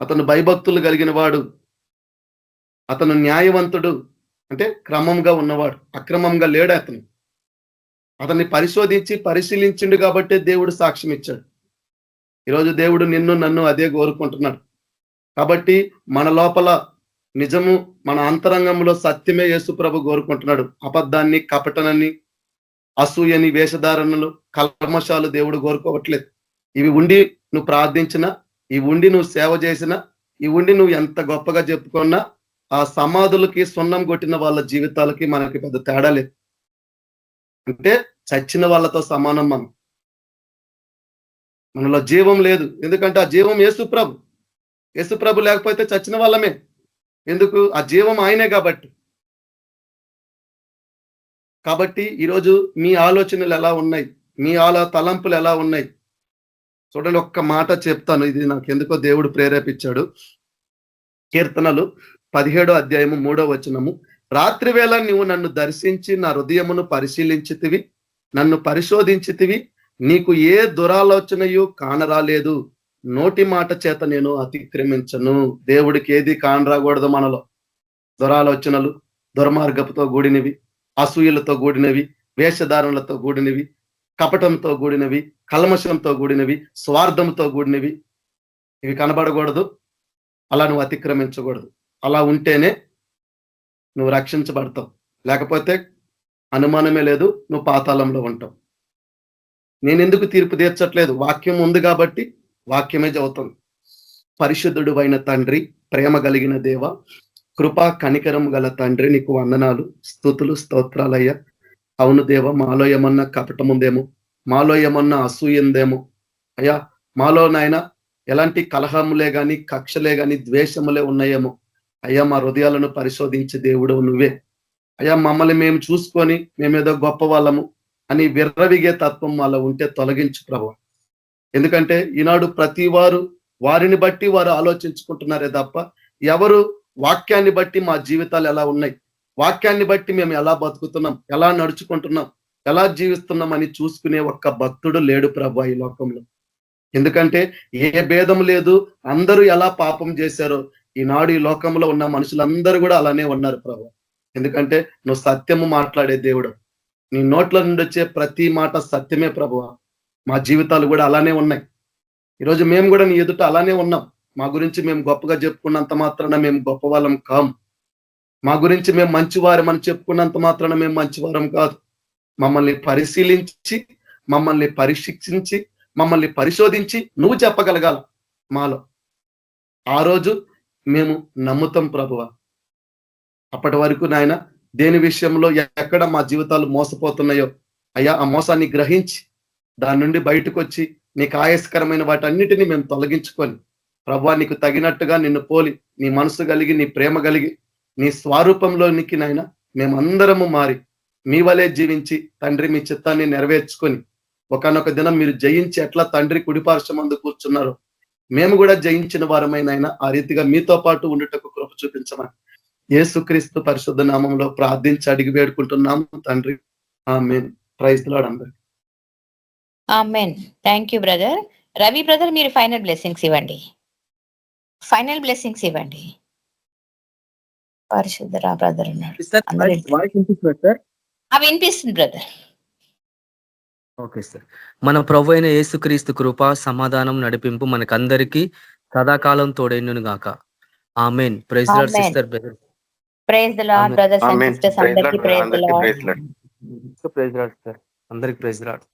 అతను భయభక్తులు కలిగిన వాడు, అతను న్యాయవంతుడు, అంటే క్రమంగా ఉన్నవాడు, అక్రమంగా లేడు అతను. అతన్ని పరిశీలించిండు కాబట్టి దేవుడు సాక్ష్యం ఇచ్చాడు. ఈరోజు దేవుడు నిన్ను నన్ను అదే కోరుకుంటున్నాడు. కాబట్టి మన లోపల నిజము, మన అంతరంగంలో సత్యమే యేసు ప్రభు కోరుకుంటున్నాడు. అబద్ధాన్ని, కపటనని, అసూయని, వేషధారణలు, కల్మషాలు దేవుడు కోరుకోవట్లేదు. ఇవి ఉండి నువ్వు ప్రార్థించినా, ఇవి ఉండి నువ్వు సేవ చేసినా, ఇవి ఉండి నువ్వు ఎంత గొప్పగా చెప్పుకున్నా, ఆ సమాధులకి సున్నం కొట్టిన వాళ్ళ జీవితాలకి మనకి పెద్ద తేడా లేదు. అంటే చచ్చిన వాళ్ళతో సమానం. మనలో జీవం లేదు. ఎందుకంటే ఆ జీవం యేసుప్రభు. యేసుప్రభు లేకపోతే చచ్చిన వాళ్ళమే. ఎందుకు? ఆ జీవం ఆయనే కాబట్టి ఈరోజు మీ ఆలోచనలు ఎలా ఉన్నాయి, మీ తలంపులు ఎలా ఉన్నాయి చూడండి. ఒక్క మాట చెప్తాను, ఇది నాకు ఎందుకో దేవుడు ప్రేరేపించాడు. కీర్తనలు 17:3 రాత్రి వేళ నువ్వు నన్ను దర్శించి నా హృదయమును పరిశీలించితివి, నన్ను పరిశోధించితివి, నీకు ఏ దురాలోచనయు కానరాలేదు, నోటి మాట చేత నేను అతిక్రమించను. దేవుడికి ఏది కానరాకూడదు మనలో. దురాలోచనలు, దుర్మార్గపుతో కూడినవి, అసూయలతో కూడినవి, వేషధారణలతో కూడినవి, కపటంతో కూడినవి, కల్మషంతో కూడినవి, స్వార్థంతో కూడినవి, ఇవి కనబడకూడదు. అలా నువ్వు అతిక్రమించకూడదు. అలా ఉంటేనే నువ్వు రక్షించబడతావు. లేకపోతే అనుమానమే లేదు, నువ్వు పాతాళంలో ఉంటావు. నేను ఎందుకు తీర్పు తీర్చట్లేదు? వాక్యం ఉంది కాబట్టి వాక్యమే చదువుతుంది. పరిశుద్ధుడు అయిన తండ్రి, ప్రేమ కలిగిన దేవ, కృపా కనికరం గల తండ్రి, నీకు వందనాలు, స్తుతులు, స్తోత్రాలయ్యా. అవును దేవ, మాలో ఏమన్నా కపటం ఉందేమో, మాలో ఏమన్నా అసూయందేమో అయ్యా, మాలో నాయన ఎలాంటి కలహములే గాని, కక్షలే గాని, ద్వేషములే ఉన్నాయేమో అయ్యా. మా హృదయాలను పరిశోధించే దేవుడు నువ్వే అయ్యా. మమ్మల్ని మేము చూసుకొని మేమేదో గొప్ప వాళ్ళము అని విర్రవిగే తత్వం మాలో ఉంటే తొలగించు ప్రభువా. ఎందుకంటే ఈనాడు ప్రతి వారిని బట్టి వారు ఆలోచించుకుంటున్నారే తప్ప ఎవరు వాక్యాన్ని బట్టి మా జీవితాలు ఎలా ఉన్నాయి, వాక్యాన్ని బట్టి మేము ఎలా బతుకుతున్నాం, ఎలా నడుచుకుంటున్నాం, ఎలా జీవిస్తున్నాం అని చూసుకునే ఒక్క భక్తుడు లేడు ప్రభువా ఈ లోకంలో. ఎందుకంటే ఏ భేదం లేదు, అందరూ ఎలా పాపం చేశారో ఈనాడు ఈ లోకంలో ఉన్న మనుషులందరూ కూడా అలానే ఉన్నారు ప్రభువా. ఎందుకంటే నువ్వు సత్యము మాట్లాడే దేవుడు, నీ నోట్ల నుండి వచ్చే ప్రతి మాట సత్యమే ప్రభువా. మా జీవితాలు కూడా అలానే ఉన్నాయి. ఈరోజు మేము కూడా నీ ఎదుట అలానే ఉన్నాం. మా గురించి మేము గొప్పగా చెప్పుకున్నంత మాత్రాన మేము గొప్ప వాళ్ళం కాం. మా గురించి మేము మంచివారం చెప్పుకున్నంత మాత్రాన మేము మంచివారం కాదు. మమ్మల్ని పరిశీలించి, మమ్మల్ని పరీక్షించి, మమ్మల్ని పరిశోధించి నువ్వు చెప్పగలగాల మాలో. ఆ రోజు మేము నమ్ముతాం ప్రభువా. అప్పటి వరకు నాయన దేని విషయంలో ఎక్కడ మా జీవితాలు మోసపోతున్నాయో అయ్యా, ఆ మోసాన్ని గ్రహించి దాని నుండి బయటకు వచ్చి నీకు ఆయాస్కరమైన వాటన్నిటిని మేము తొలగించుకొని ప్రభువా, నీకు తగినట్టుగా నిన్ను పోలి, నీ మనసు కలిగి, నీ ప్రేమ కలిగి, నీ స్వరూపంలోనికి నాయన మేమందరము మారి మీ వలే జీవించి తండ్రి మీ చిత్తాన్ని నెరవేర్చుకొని ఒకనొక దినం మీరు జయించి ఎట్లా తండ్రి కుడిపార్శ్వమందు కూర్చున్నారో మేము కూడా జయించిన వారమైన ఆ రీతిగా మీతో పాటు ఉండుటకు కృప చూపించమని యేసుక్రీస్తు పరిశుద్ధ నామంలో ప్రార్థించి అడిగి వేడుకుంటున్నాము తండ్రి. ఆమేన్. ప్రైజ్ ది లార్డ్ అందరికీ. Amen. Thank you brother. Ravi brother, మీరు ఫైనల్ బ్లెస్సింగ్స్ ఇవ్వండి. పరిశుద్ధ బ్రదర్ ఉన్నాడు. వినిపిస్తుంది బ్రదర్. Okay sir. మన ప్రభు అయిన యేసుక్రీస్తు కృప, సమాధానం, నడిపింపు మనకందరికీ సదాకాలం తోడైనను గాక. Amen. Praise the lord sister brother. Praise the lord brothers and sisters అందరికీ praise the lord. Praise the lord sir. అందరికీ ప్రైజ్ ది లార్డ్.